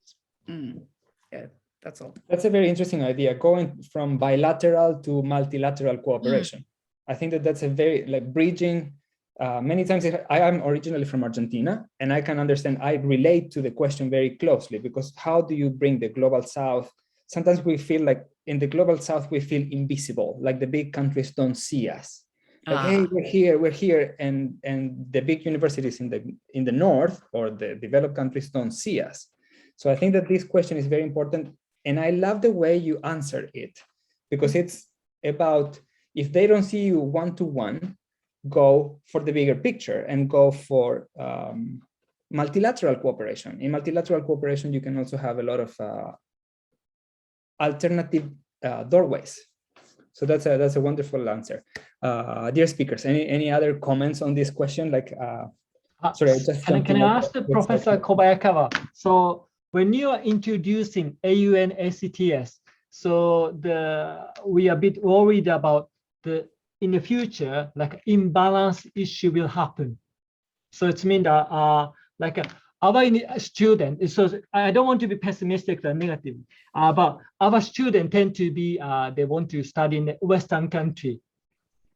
Yeah, that's all. That's a very interesting idea, going from bilateral to multilateral cooperation. I think that that's a very, like, bridging. Many times, I am originally from Argentina, and I can understand, I relate to the question very closely, because how do you bring the Global South? Sometimes we feel like in the Global South, we feel invisible, like the big countries don't see us. Like, hey, we're here, and the big universities in the north or the developed countries don't see us. So I think that this question is very important, and I love the way you answer it, because it's about, if they don't see you one-to-one, go for the bigger picture and go for multilateral cooperation. In multilateral cooperation, you can also have a lot of alternative doorways. So that's a wonderful answer. Dear speakers, any other comments on this question? Like, sorry, I just can I ask Professor Kobayakawa? So when you are introducing AUN ACTS, so we are a bit worried about in the future, like imbalance issue will happen. So it's mean that like our student, so I don't want to be pessimistic or negative, but our students tend to be, they want to study in a Western country.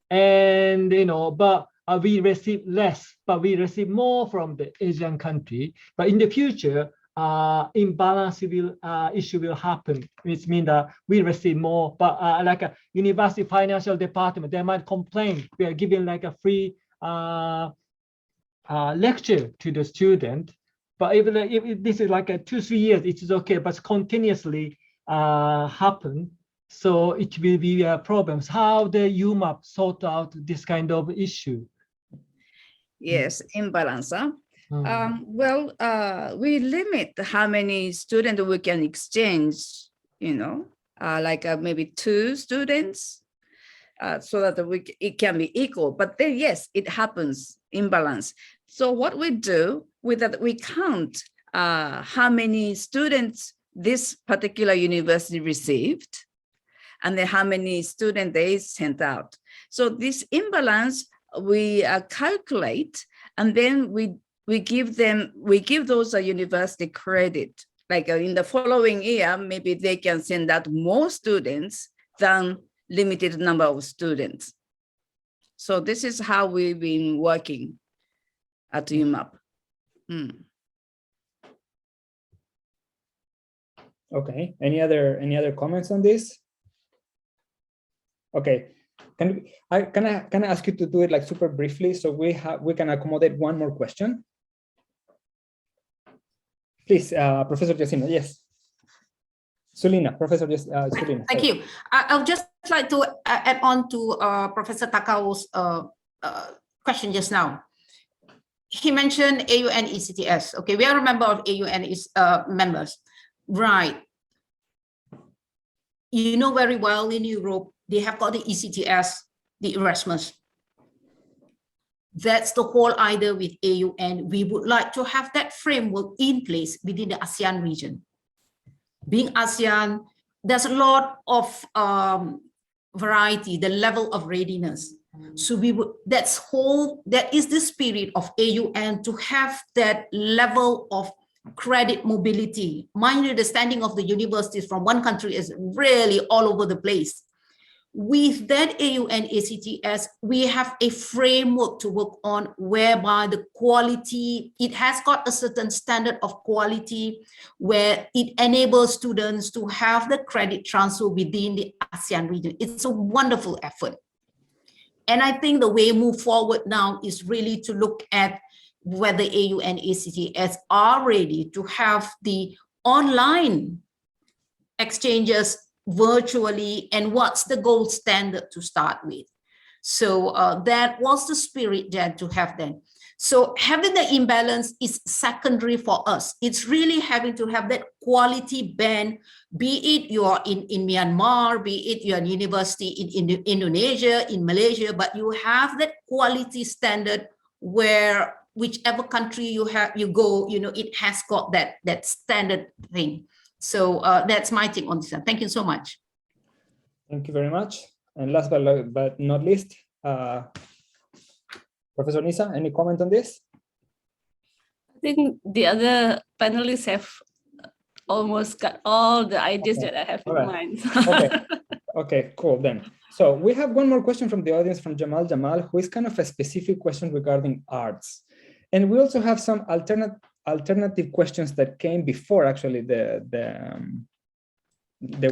And, you know, but we receive less, but we receive more from the Asian country. But in the future, imbalance issue will happen, which means that we receive more, but like a university financial department, they might complain. We are giving like a free lecture to the student, But if this is like a 2-3 years, it is okay, but continuously happen. So it will be problems. How the UMAP sort out this kind of issue? Yes, imbalance. Well, we limit how many students we can exchange, you know, like maybe 2 students, so that it can be equal. But then, yes, it happens, imbalance. So what we do with that, we count how many students this particular university received, and then how many students they sent out. So this imbalance, we calculate, and then we give those university credit. Like in the following year, maybe they can send out more students than limited number of students. So this is how we've been working at UMAP. Okay. Any other comments on this? Okay. Can I ask you to do it like super briefly so we can accommodate one more question? Please, Professor Yasina, yes. Sulina, Professor Sulina. Thank you. I'll just like to add on to Professor Takao's question just now. He mentioned AUN ECTS. Okay, we are a member of AUN members. Right. You know very well in Europe, they have got the ECTS, the Erasmus. That's the whole idea with AUN. We would like to have that framework in place within the ASEAN region. Being ASEAN, there's a lot of variety, the level of readiness. So that is the spirit of AUN, to have that level of credit mobility. Mind you, the standing of the universities from one country is really all over the place. With that AUN ACTS, we have a framework to work on whereby the quality, it has got a certain standard of quality where it enables students to have the credit transfer within the ASEAN region. It's a wonderful effort. And I think the way move forward now is really to look at whether AUN ACTS are ready to have the online exchanges virtually, and what's the gold standard to start with. So that was the spirit then to have then. So having the imbalance is secondary for us. It's really having to have that quality band, be it you are in Myanmar, be it you're a university in Indonesia, in Malaysia, but you have that quality standard where whichever country you go, you know, it has got that standard thing. So that's my take on this. Thank you so much. Thank you very much. And last but not least, Professor Nisa, any comment on this? I think the other panelists have almost got all the ideas that I have in mind. Okay, cool then. So we have one more question from the audience from Jamal, who is kind of a specific question regarding arts. And we also have some alternative questions that came before actually the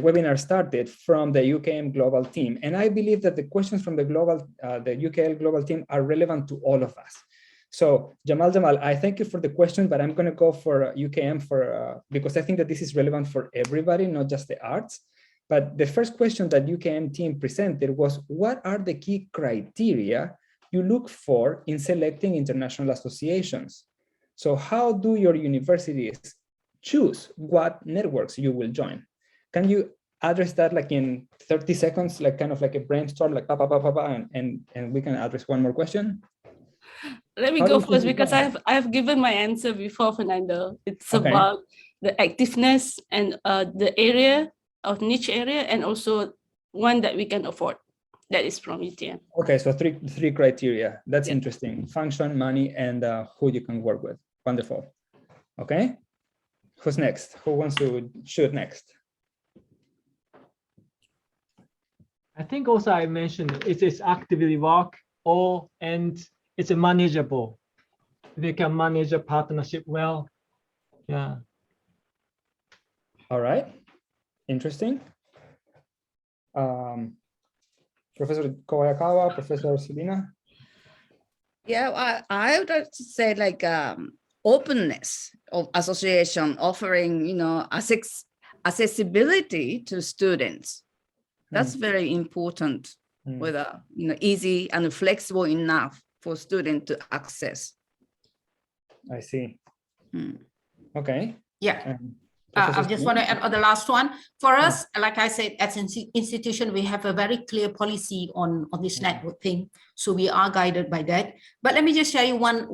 webinar started from the UKM global team. And I believe that the questions from the UKL global team are relevant to all of us. So Jamal, I thank you for the question, but I'm going to go for UKM because I think that this is relevant for everybody, not just the arts. But the first question that UKM team presented was, what are the key criteria you look for in selecting international associations? So how do your universities choose what networks you will join? Can you address that like in 30 seconds, like kind of like a brainstorm, like and we can address one more question? Let me go first because I have given my answer before, Fernando. It's about the activeness and the area of niche area, and also one that we can afford. That is from UTM. Okay, so three criteria. That's interesting. Function, money, and who you can work with. Wonderful. Okay. Who's next? Who wants to shoot next? I think also I mentioned it's actively work and it's manageable. They can manage a partnership well. Yeah. All right. Interesting. Professor Kobayakawa, Professor Sulina. Yeah, I would like to say like openness, of association offering, accessibility to students. That's very important, whether, easy and flexible enough for students to access. I see. Okay. Yeah. I just want to add on the last one. For us, like I said, as an institution, we have a very clear policy on this network thing. So we are guided by that. But let me just share you one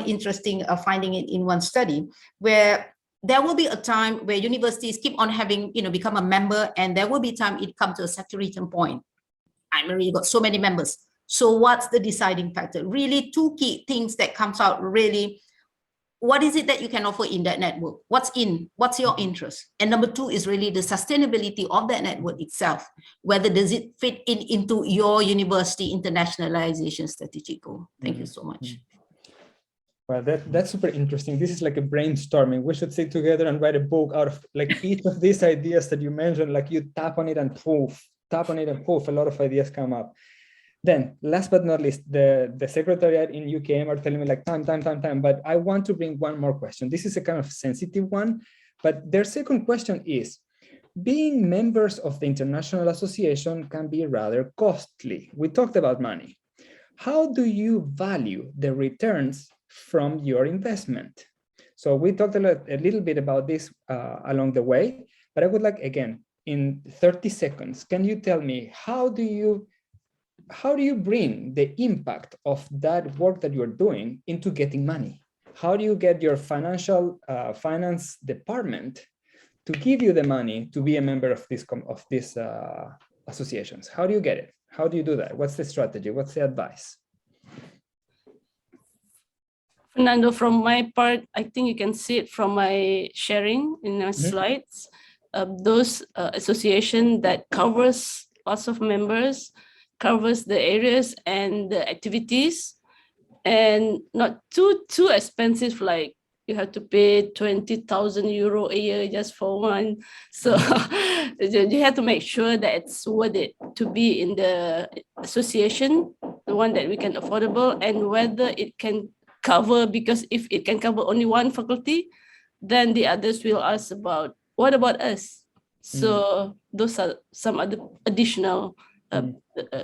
interesting finding in one study, where there will be a time where universities keep on having, become a member, and there will be time it comes to a saturation point. I mean, you got so many members. So what's the deciding factor? Really, two key things that comes out really. What is it that you can offer in that network? What's your interest? And number two is really the sustainability of that network itself. Whether does it fit into your university internationalization strategic goal? Thank you so much. Well, that's super interesting. This is like a brainstorming. We should sit together and write a book out of like each of these ideas that you mentioned, like you tap on it and poof, a lot of ideas come up. Then, last but not least, the secretariat in UKM are telling me like time, but I want to bring one more question. This is a kind of sensitive one, but their second question is, being members of the International Association can be rather costly. We talked about money. How do you value the returns from your investment? So we talked a little bit about this along the way, but I would like, again, in 30 seconds, can you tell me how do you bring the impact of that work that you're doing into getting money? How do you get your finance department to give you the money to be a member of these associations? How do you get it? How do you do that? What's the strategy? What's the advice? Fernando, from my part, I think you can see it from my sharing in our slides. Those association that covers lots of members, covers the areas and the activities, and not too expensive, like you have to pay 20,000 euro a year just for one. So you have to make sure that it's worth it to be in the association, the one that we can affordable, and whether it can cover, because if it can cover only one faculty, then the others will ask about, what about us? So those are some other additional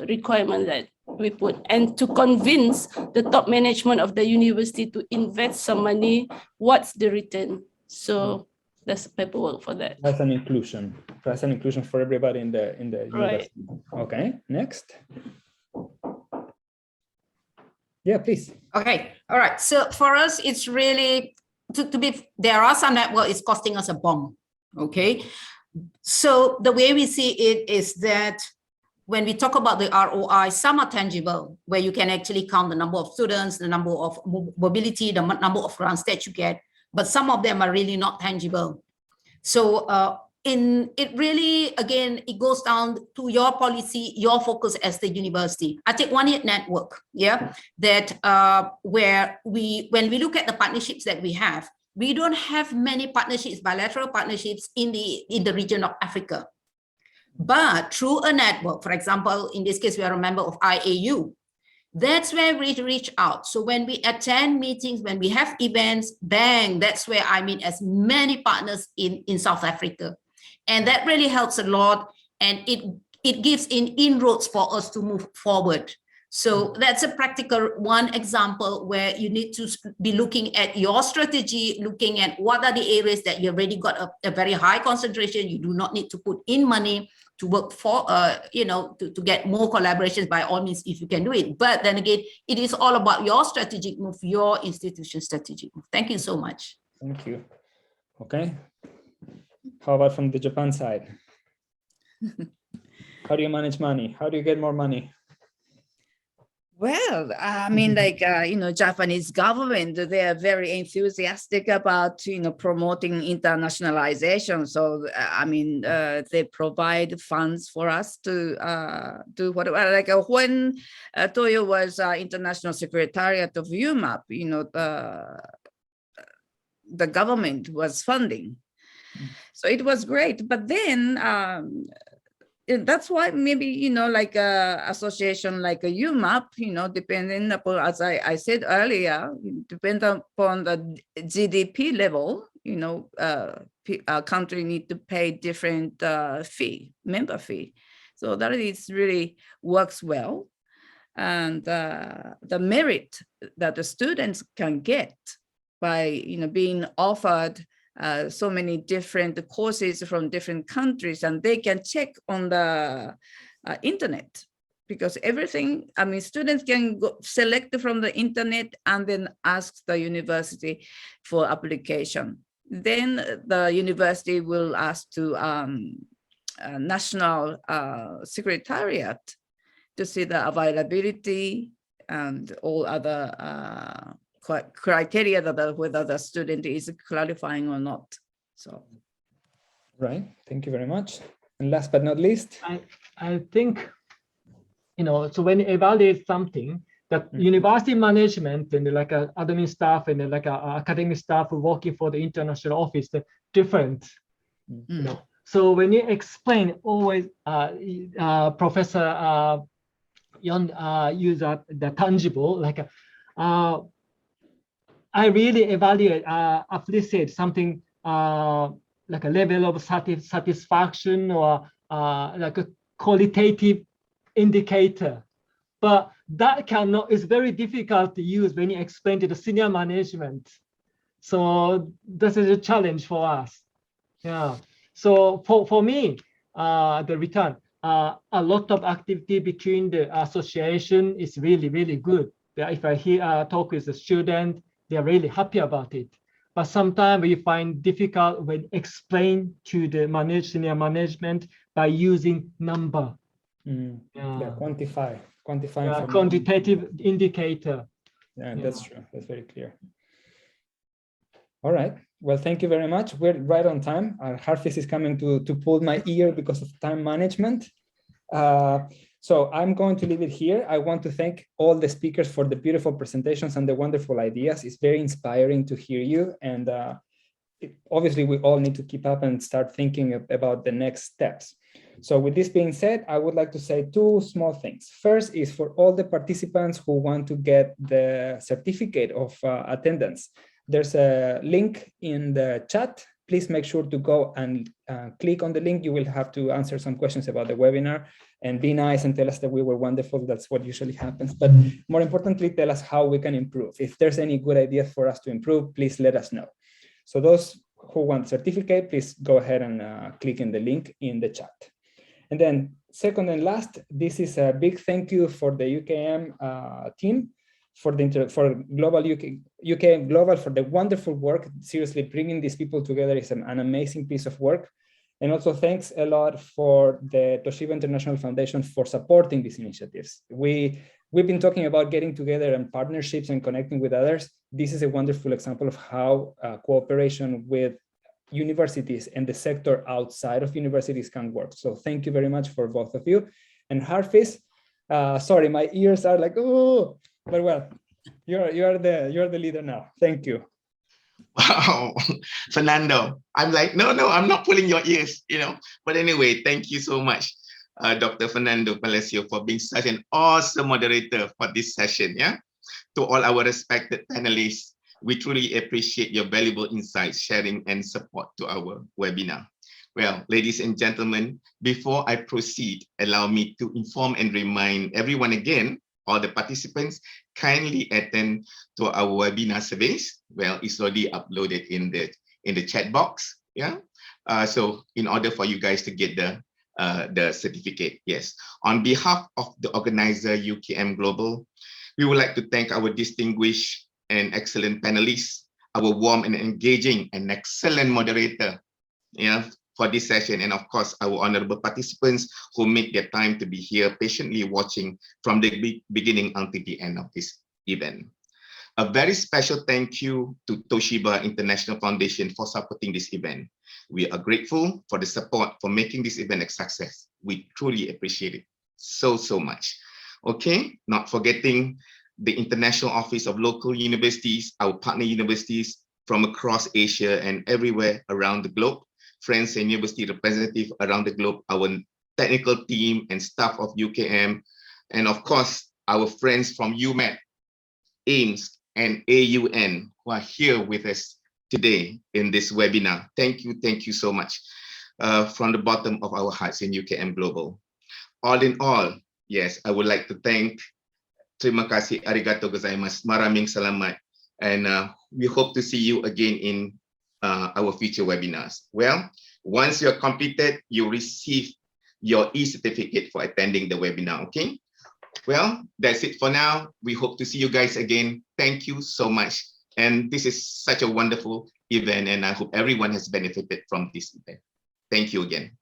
requirement that we put, and to convince the top management of the university to invest some money, what's the return? So that's paperwork for that. That's an inclusion. That's an inclusion for everybody in the university. Okay, next. Yeah, please. Okay, all right. So for us, it's really there are some network is costing us a bomb. Okay, so the way we see it is that when we talk about the ROI, some are tangible, where you can actually count the number of students, the number of mobility, the number of grants that you get, but some of them are really not tangible. So it really, again, it goes down to your policy, your focus as the university. I take One Year Network, that where when we look at the partnerships that we have, we don't have many partnerships, bilateral partnerships in the region of Africa. But through a network, for example, in this case, we are a member of IAU. That's where we reach out. So when we attend meetings, when we have events, bang, that's where I meet as many partners in South Africa. And that really helps a lot. And it gives inroads for us to move forward. So that's a practical one example where you need to be looking at your strategy, looking at what are the areas that you already got a very high concentration. You do not need to put in money to work for, to get more collaborations. By all means, if you can do it. But then again, it is all about your strategic move, your institution strategic move. Thank you so much. Thank you. Okay. How about from the Japan side? How do you manage money? How do you get more money? Well, I mean, like, Japanese government, they are very enthusiastic about, promoting internationalization. So, I mean, they provide funds for us to do whatever. Like when Toyo was International Secretariat of UMAP, the government was funding. So it was great. But then that's why maybe, you know, like a association like a UMAP, you know, depending upon, as I said earlier, depends upon the GDP level, you know, a country need to pay different member fee. So that is really works well. And the merit that the students can get by, you know, being offered so many different courses from different countries, and they can check on the internet, because everything, I mean, students can go select from the internet and then ask the university for application. Then the university will ask to National Secretariat to see the availability and all other criteria that whether the student is qualifying or not. So, right. Thank you very much. And last but not least, I think, you know, so when you evaluate something, that university management and like admin staff and like academic staff working for the international office, they're different. You know? So when you explain, always Professor Yon use the tangible, like I really evaluate, appreciate something like a level of satisfaction or like a qualitative indicator. But that is very difficult to use when you explain to the senior management. So this is a challenge for us. Yeah. So for me, the return, a lot of activity between the association is really, really good. If I talk with the student, they're really happy about it. But sometimes we find difficult when explain to the senior management by using number. Yeah, quantifying. Yeah, quantitative indicator. Yeah, that's true. That's very clear. All right. Well, thank you very much. We're right on time. Our Harfis is coming to pull my ear because of time management. So I'm going to leave it here. I want to thank all the speakers for the beautiful presentations and the wonderful ideas. It's very inspiring to hear you. And obviously, we all need to keep up and start thinking about the next steps. So with this being said, I would like to say two small things. First is for all the participants who want to get the certificate of attendance. There's a link in the chat. Please make sure to go and click on the link. You will have to answer some questions about the webinar and be nice and tell us that we were wonderful. That's what usually happens. But more importantly, tell us how we can improve. If there's any good ideas for us to improve, please let us know. So those who want certificate, please go ahead and click in the link in the chat. And then second and last, this is a big thank you for the UKM team, for Global UKM Global for the wonderful work. Seriously, bringing these people together is an amazing piece of work. And also thanks a lot for the Toshiba International Foundation for supporting these initiatives. We've been talking about getting together and partnerships and connecting with others. This is a wonderful example of how cooperation with universities and the sector outside of universities can work. So thank you very much for both of you. And Harfis, sorry, my ears are like, oh, but well, you're the leader now. Thank you. Wow, Fernando, I'm like, no, I'm not pulling your ears, you know. But anyway, thank you so much, Dr. Fernando Palacio, for being such an awesome moderator for this session. Yeah, to all our respected panelists, we truly appreciate your valuable insights, sharing, and support to our webinar. Well, ladies and gentlemen, before I proceed, allow me to inform and remind everyone again, all the participants, kindly attend to our webinar surveys. Well, it's already uploaded in the chat box. Yeah. So in order for you guys to get the certificate, yes. On behalf of the organizer UKM Global, we would like to thank our distinguished and excellent panelists, our warm and engaging and excellent moderator, yeah, for this session, and of course our honorable participants who make their time to be here patiently watching from the beginning until the end of this event. A very special thank you to Toshiba International Foundation for supporting this event. We are grateful for the support for making this event a success. We truly appreciate it so much. Okay, not forgetting the International Office of Local Universities, our partner universities from across Asia and everywhere around the globe, friends and university representatives around the globe, our technical team and staff of UKM, and of course, our friends from UMET, AIMS, and AUN who are here with us today in this webinar. Thank you so much from the bottom of our hearts in UKM Global. All in all, yes, I would like to thank, terima kasih, arigato gozaimasu, maraming salamat, and we hope to see you again in our future webinars. Well, once you're completed, you receive your e-certificate for attending the webinar, okay? Well, that's it for now. We hope to see you guys again. Thank you so much. And this is such a wonderful event, and I hope everyone has benefited from this event. Thank you again.